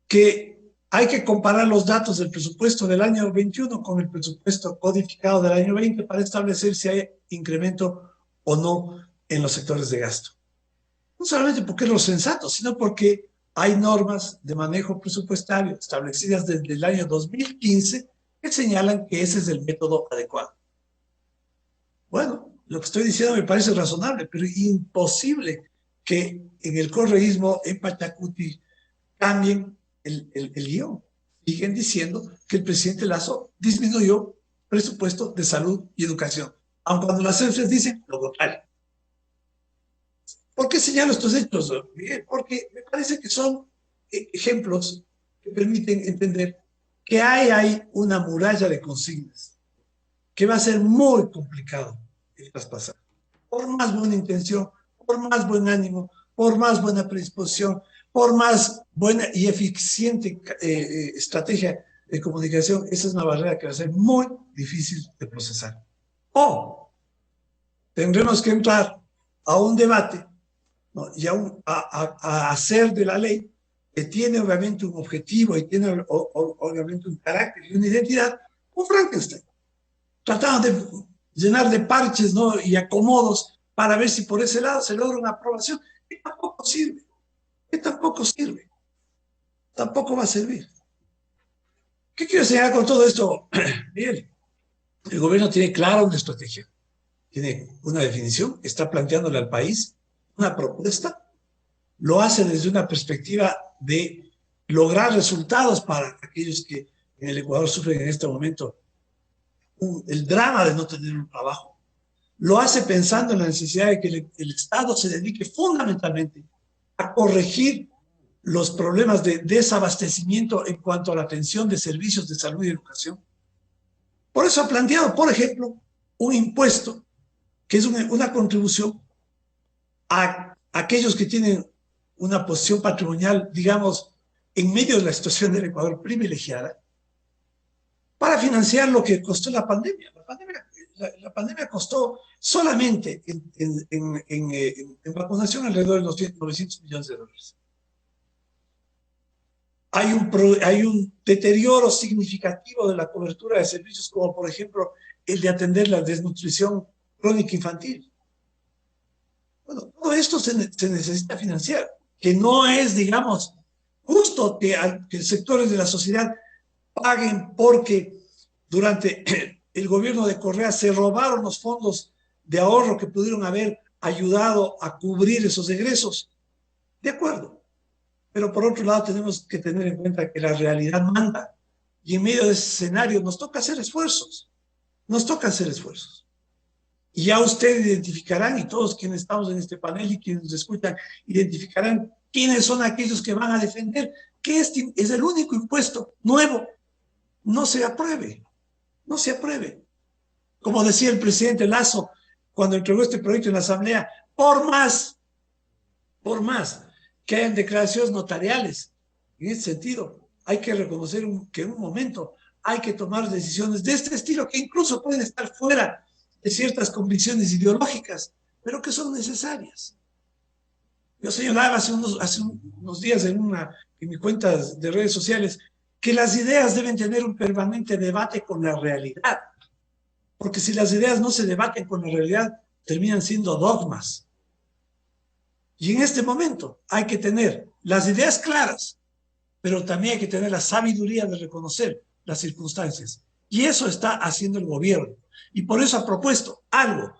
que hay que comparar los datos del presupuesto del año 21 con el presupuesto codificado del año 20 para establecer si hay incremento o no en los sectores de gasto. No solamente porque es lo sensato, sino porque hay normas de manejo presupuestario establecidas desde el año 2015 que señalan que ese es el método adecuado. Bueno, lo que estoy diciendo me parece razonable, pero imposible que en el correísmo, en Pachacuti, cambien el guión. Siguen diciendo que el presidente Lasso disminuyó presupuesto de salud y educación, aun cuando las cifras dicen lo contrario. ¿Por qué señalo estos hechos, Miguel? Porque me parece que son ejemplos que permiten entender que hay una muralla de consignas que va a ser muy complicado de traspasar. Por más buena intención, por más buen ánimo, por más buena predisposición, por más buena y eficiente estrategia de comunicación, esa es una barrera que va a ser muy difícil de procesar. O tendremos que entrar a un debate, ¿no?, y a hacer de la ley, que tiene obviamente un objetivo y tiene obviamente un carácter y una identidad, un Frankenstein, tratando de llenar de parches, ¿no?, y acomodos para ver si por ese lado se logra una aprobación, que tampoco sirve, tampoco va a servir. ¿Qué quiero señalar con todo esto? Bien, el gobierno tiene clara una estrategia, tiene una definición, está planteándole al país una propuesta, lo hace desde una perspectiva de lograr resultados para aquellos que en el Ecuador sufren en este momento el drama de no tener un trabajo. Lo hace pensando en la necesidad de que el Estado se dedique fundamentalmente a corregir los problemas de desabastecimiento en cuanto a la atención de servicios de salud y educación. Por eso ha planteado, por ejemplo, un impuesto que es una contribución a aquellos que tienen una posición patrimonial, digamos, en medio de la situación del Ecuador privilegiada, para financiar lo que costó la pandemia. La pandemia costó solamente en vacunación alrededor de los 900 millones de dólares. Hay un deterioro significativo de la cobertura de servicios, como por ejemplo el de atender la desnutrición crónica infantil. Bueno, todo esto se necesita financiar, que no es, digamos, justo que sectores de la sociedad paguen porque durante el gobierno de Correa se robaron los fondos de ahorro que pudieron haber ayudado a cubrir esos egresos. De acuerdo. Pero por otro lado tenemos que tener en cuenta que la realidad manda y en medio de ese escenario nos toca hacer esfuerzos. Y ya ustedes identificarán, y todos quienes estamos en este panel y quienes nos escuchan, identificarán quiénes son aquellos que van a defender que este es el único impuesto nuevo. No se apruebe. Como decía el presidente Lasso cuando entregó este proyecto en la Asamblea, por más que hayan declaraciones notariales, en ese sentido, hay que reconocer que en un momento hay que tomar decisiones de este estilo que incluso pueden estar fuera de ciertas convicciones ideológicas, pero que son necesarias. Yo señalaba hace unos días en mi cuenta de redes sociales que las ideas deben tener un permanente debate con la realidad, porque si las ideas no se debaten con la realidad, terminan siendo dogmas. Y en este momento hay que tener las ideas claras, pero también hay que tener la sabiduría de reconocer las circunstancias. Y eso está haciendo el gobierno. Y por eso ha propuesto algo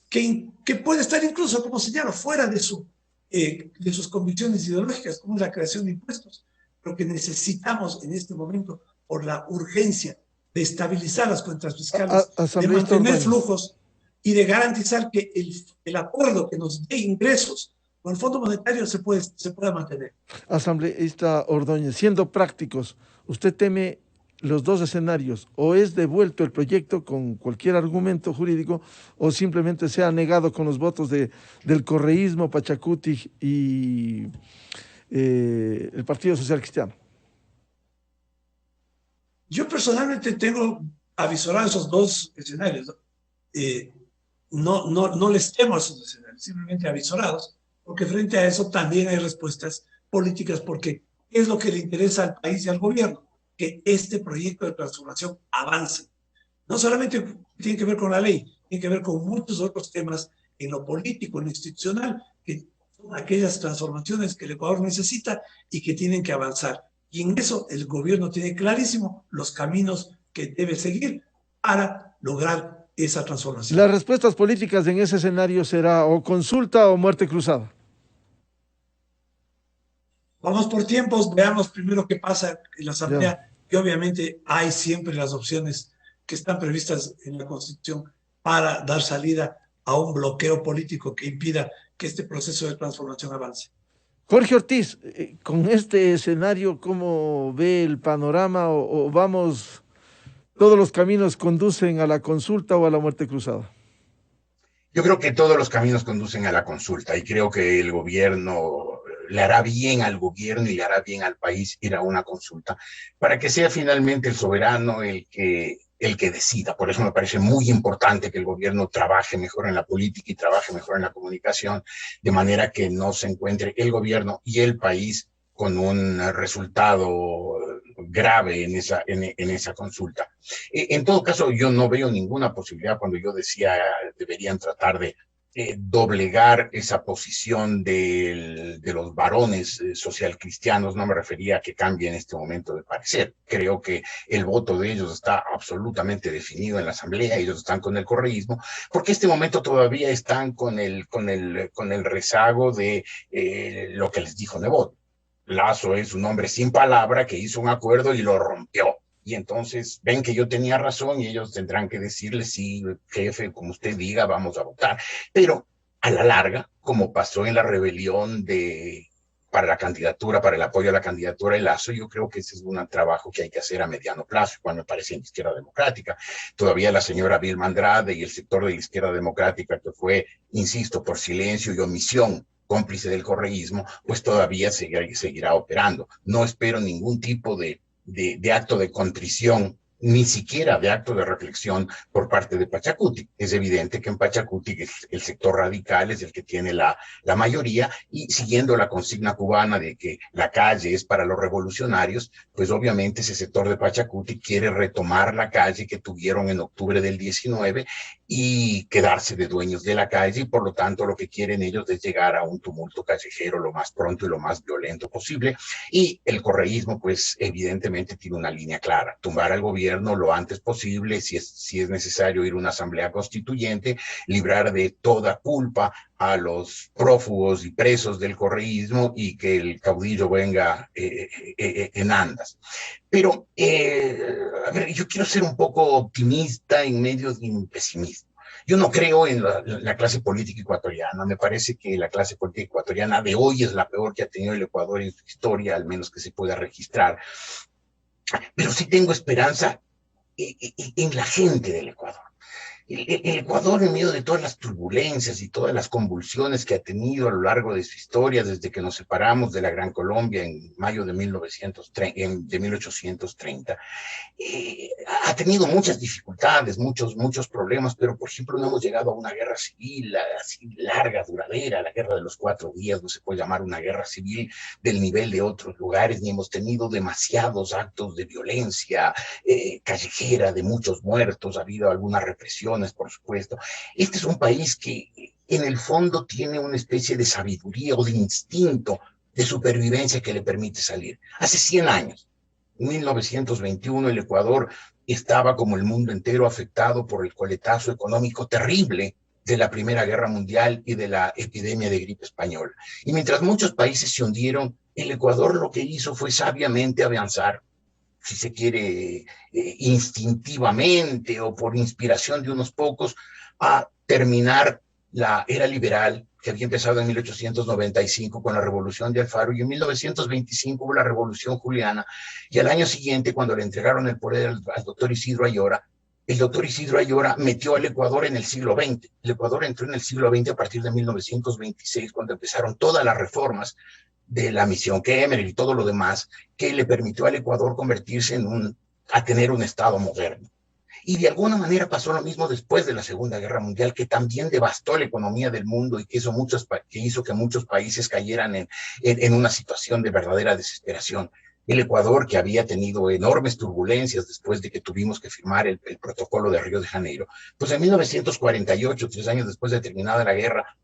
que puede estar incluso, como señalo, fuera de su de sus convicciones ideológicas, como es la creación de impuestos. Lo que necesitamos en este momento, por la urgencia de estabilizar las cuentas fiscales, de mantener flujos y de garantizar que el acuerdo que nos dé ingresos con el Fondo Monetario se pueda mantener. Asambleísta Ordóñez, siendo prácticos, ¿usted teme los dos escenarios? ¿O es devuelto el proyecto con cualquier argumento jurídico o simplemente se ha negado con los votos del correísmo, Pachacuti y el Partido Social Cristiano? Yo personalmente tengo avisorados esos dos escenarios. No les temo a esos escenarios, simplemente avisorados, porque frente a eso también hay respuestas políticas, porque es lo que le interesa al país y al gobierno, que este proyecto de transformación avance. No solamente tiene que ver con la ley, tiene que ver con muchos otros temas en lo político, en lo institucional, que son aquellas transformaciones que el Ecuador necesita y que tienen que avanzar. Y en eso el gobierno tiene clarísimo los caminos que debe seguir para lograr esa transformación. Las respuestas políticas en ese escenario será o consulta o muerte cruzada. Vamos por tiempos, veamos primero qué pasa en la Asamblea, y obviamente hay siempre las opciones que están previstas en la Constitución para dar salida a un bloqueo político que impida que este proceso de transformación avance. Jorge Ortiz, con este escenario, ¿cómo ve el panorama? ¿O vamos, todos los caminos conducen a la consulta o a la muerte cruzada? Yo creo que todos los caminos conducen a la consulta y creo que el gobierno le hará bien al gobierno y le hará bien al país ir a una consulta para que sea finalmente el soberano el que decida. Por eso me parece muy importante que el gobierno trabaje mejor en la política y trabaje mejor en la comunicación, de manera que no se encuentre el gobierno y el país con un resultado grave en esa consulta. En todo caso, yo no veo ninguna posibilidad cuando yo decía deberían tratar de doblegar esa posición de los varones socialcristianos. No me refería a que cambie en este momento de parecer. Creo que el voto de ellos está absolutamente definido en la Asamblea. Ellos están con el correísmo, porque en este momento todavía están con el rezago de lo que les dijo Nebot. Lazo es un hombre sin palabra que hizo un acuerdo y lo rompió. Y entonces ven que yo tenía razón y ellos tendrán que decirle, sí, jefe, como usted diga, vamos a votar. Pero a la larga, como pasó en la rebelión para la candidatura, para el apoyo a la candidatura de Lazo, yo creo que ese es un trabajo que hay que hacer a mediano plazo, igual me parece en la izquierda democrática. Todavía la señora Vilma Andrade y el sector de la izquierda democrática, que fue, insisto, por silencio y omisión, cómplice del correísmo, pues todavía seguirá operando. No espero ningún tipo de acto de contrición, ni siquiera de acto de reflexión por parte de Pachacuti. Es evidente que en Pachacuti el sector radical es el que tiene la mayoría, y siguiendo la consigna cubana de que la calle es para los revolucionarios, pues obviamente ese sector de Pachacuti quiere retomar la calle que tuvieron en octubre del 19 y quedarse de dueños de la calle, y por lo tanto lo que quieren ellos es llegar a un tumulto callejero lo más pronto y lo más violento posible. Y el correísmo pues evidentemente tiene una línea clara: tumbar al gobierno lo antes posible, si es necesario ir a una asamblea constituyente, librar de toda culpa a los prófugos y presos del correísmo y que el caudillo venga en andas. Pero, a ver, yo quiero ser un poco optimista en medio de un pesimismo. Yo no creo en la clase política ecuatoriana. Me parece que la clase política ecuatoriana de hoy es la peor que ha tenido el Ecuador en su historia, al menos que se pueda registrar. Pero sí tengo esperanza en la gente del Ecuador. El Ecuador, en medio de todas las turbulencias y todas las convulsiones que ha tenido a lo largo de su historia, desde que nos separamos de la Gran Colombia en mayo de 1830, ha tenido muchas dificultades, muchos problemas, pero por ejemplo no hemos llegado a una guerra civil así larga, duradera. La guerra de los 4 días no se puede llamar una guerra civil del nivel de otros lugares, ni hemos tenido demasiados actos de violencia callejera, de muchos muertos. Ha habido algunas represiones, por supuesto. Este es un país que en el fondo tiene una especie de sabiduría o de instinto de supervivencia que le permite salir. Hace 100 años, en 1921, el Ecuador estaba, como el mundo entero, afectado por el coletazo económico terrible de la Primera Guerra Mundial y de la epidemia de gripe española. Y mientras muchos países se hundieron, el Ecuador lo que hizo fue sabiamente avanzar, si se quiere, instintivamente o por inspiración de unos pocos, a terminar la era liberal que había empezado en 1895 con la Revolución de Alfaro, y en 1925 hubo la Revolución Juliana, y al año siguiente, cuando le entregaron el poder al doctor Isidro Ayora, el doctor Isidro Ayora metió al Ecuador en el siglo XX. El Ecuador entró en el siglo XX a partir de 1926, cuando empezaron todas las reformas de la misión Kemmerer y todo lo demás, que le permitió al Ecuador convertirse a tener un Estado moderno. Y de alguna manera pasó lo mismo después de la Segunda Guerra Mundial, que también devastó la economía del mundo y que hizo que muchos países cayeran en una situación de verdadera desesperación. El Ecuador, que había tenido enormes turbulencias después de que tuvimos que firmar el protocolo de Río de Janeiro, pues en 1948, 3 años después de terminada la guerra,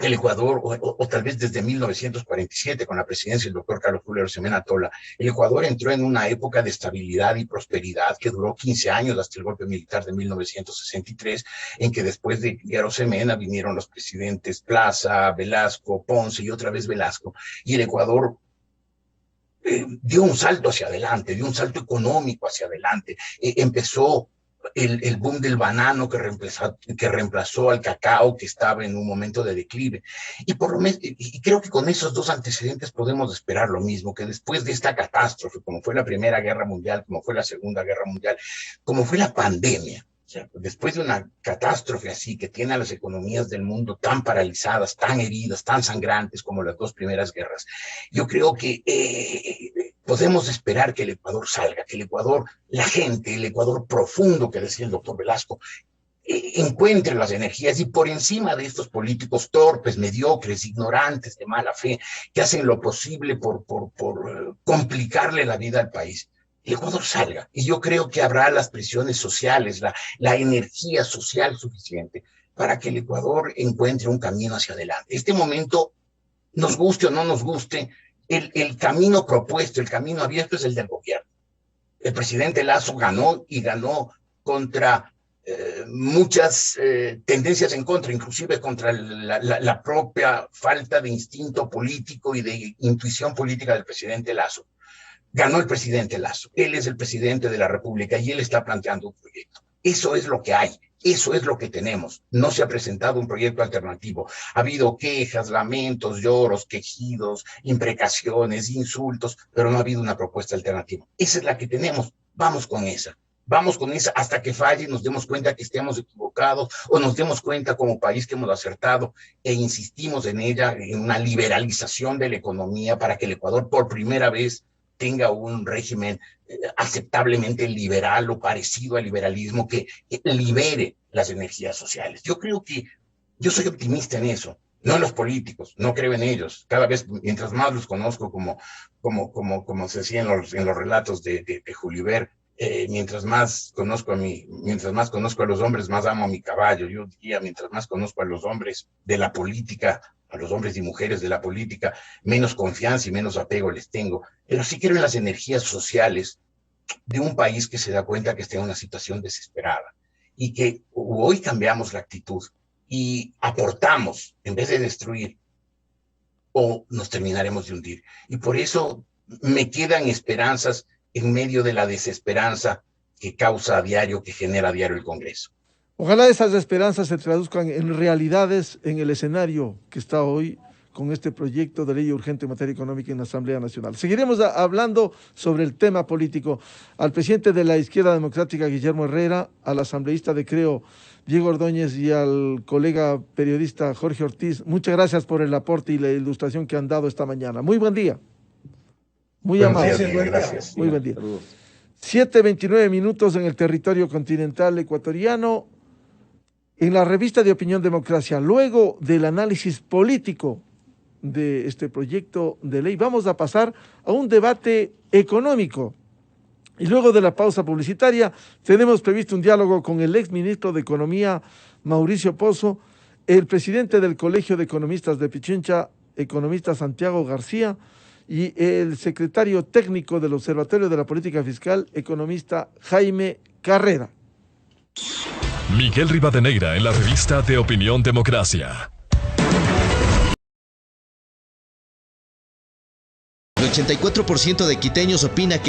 el Ecuador, o tal vez desde 1947, con la presidencia del doctor Carlos Julio Arosemena Tola, el Ecuador entró en una época de estabilidad y prosperidad que duró 15 años hasta el golpe militar de 1963, en que después de Arosemena vinieron los presidentes Plaza, Velasco, Ponce y otra vez Velasco, y el Ecuador dio un salto hacia adelante, dio un salto económico hacia adelante. Empezó el boom del banano que reemplazó al cacao, que estaba en un momento de declive. Y creo que con esos dos antecedentes podemos esperar lo mismo, que después de esta catástrofe, como fue la Primera Guerra Mundial, como fue la Segunda Guerra Mundial, como fue la pandemia, o sea, después de una catástrofe así que tiene a las economías del mundo tan paralizadas, tan heridas, tan sangrantes como las dos primeras guerras, yo creo que podemos esperar que el Ecuador salga, que el Ecuador, la gente, el Ecuador profundo que decía el doctor Velasco, encuentre las energías y por encima de estos políticos torpes, mediocres, ignorantes, de mala fe, que hacen lo posible por complicarle la vida al país, el Ecuador salga. Y yo creo que habrá las presiones sociales, la energía social suficiente para que el Ecuador encuentre un camino hacia adelante. Este momento, nos guste o no nos guste, el camino propuesto, el camino abierto es el del gobierno. El presidente Lasso ganó y ganó contra muchas tendencias en contra, inclusive contra la propia falta de instinto político y de intuición política del presidente Lasso. Ganó el presidente Lasso. Él es el presidente de la República y él está planteando un proyecto. Eso es lo que hay. Eso es lo que tenemos. No se ha presentado un proyecto alternativo. Ha habido quejas, lamentos, lloros, quejidos, imprecaciones, insultos, pero no ha habido una propuesta alternativa. Esa es la que tenemos. Vamos con esa. Vamos con esa hasta que falle y nos demos cuenta que estemos equivocados o nos demos cuenta como país que hemos acertado e insistimos en ella, en una liberalización de la economía para que el Ecuador por primera vez tenga un régimen aceptablemente liberal o parecido al liberalismo que libere las energías sociales. Yo creo que yo soy optimista en eso, no en los políticos, no creo en ellos. Cada vez, mientras más los conozco, como se decía en los relatos de Julibert, mientras más conozco a los hombres, más amo a mi caballo. Yo diría, mientras más conozco a los hombres de la política, a los hombres y mujeres de la política, menos confianza y menos apego les tengo. Pero sí creo en las energías sociales de un país que se da cuenta que está en una situación desesperada y que hoy cambiamos la actitud y aportamos en vez de destruir, o nos terminaremos de hundir. Y por eso me quedan esperanzas en medio de la desesperanza que causa a diario, que genera a diario el Congreso. Ojalá esas esperanzas se traduzcan en realidades en el escenario que está hoy con este proyecto de ley urgente en materia económica en la Asamblea Nacional. Seguiremos hablando sobre el tema político. Al presidente de la Izquierda Democrática, Guillermo Herrera, al asambleísta de Creo, Diego Ordóñez, y al colega periodista Jorge Ortiz, muchas gracias por el aporte y la ilustración que han dado esta mañana. Muy buen día. Muy amable. Gracias. Muy buen día. 7:29 minutos en el territorio continental ecuatoriano. En la revista de Opinión Democracia, luego del análisis político de este proyecto de ley, vamos a pasar a un debate económico. Y luego de la pausa publicitaria, tenemos previsto un diálogo con el exministro de Economía, Mauricio Pozo, el presidente del Colegio de Economistas de Pichincha, economista Santiago García, y el secretario técnico del Observatorio de la Política Fiscal, economista Jaime Carrera. Miguel Rivadeneira en la revista de Opinión Democracia. El 84% de quiteños opina que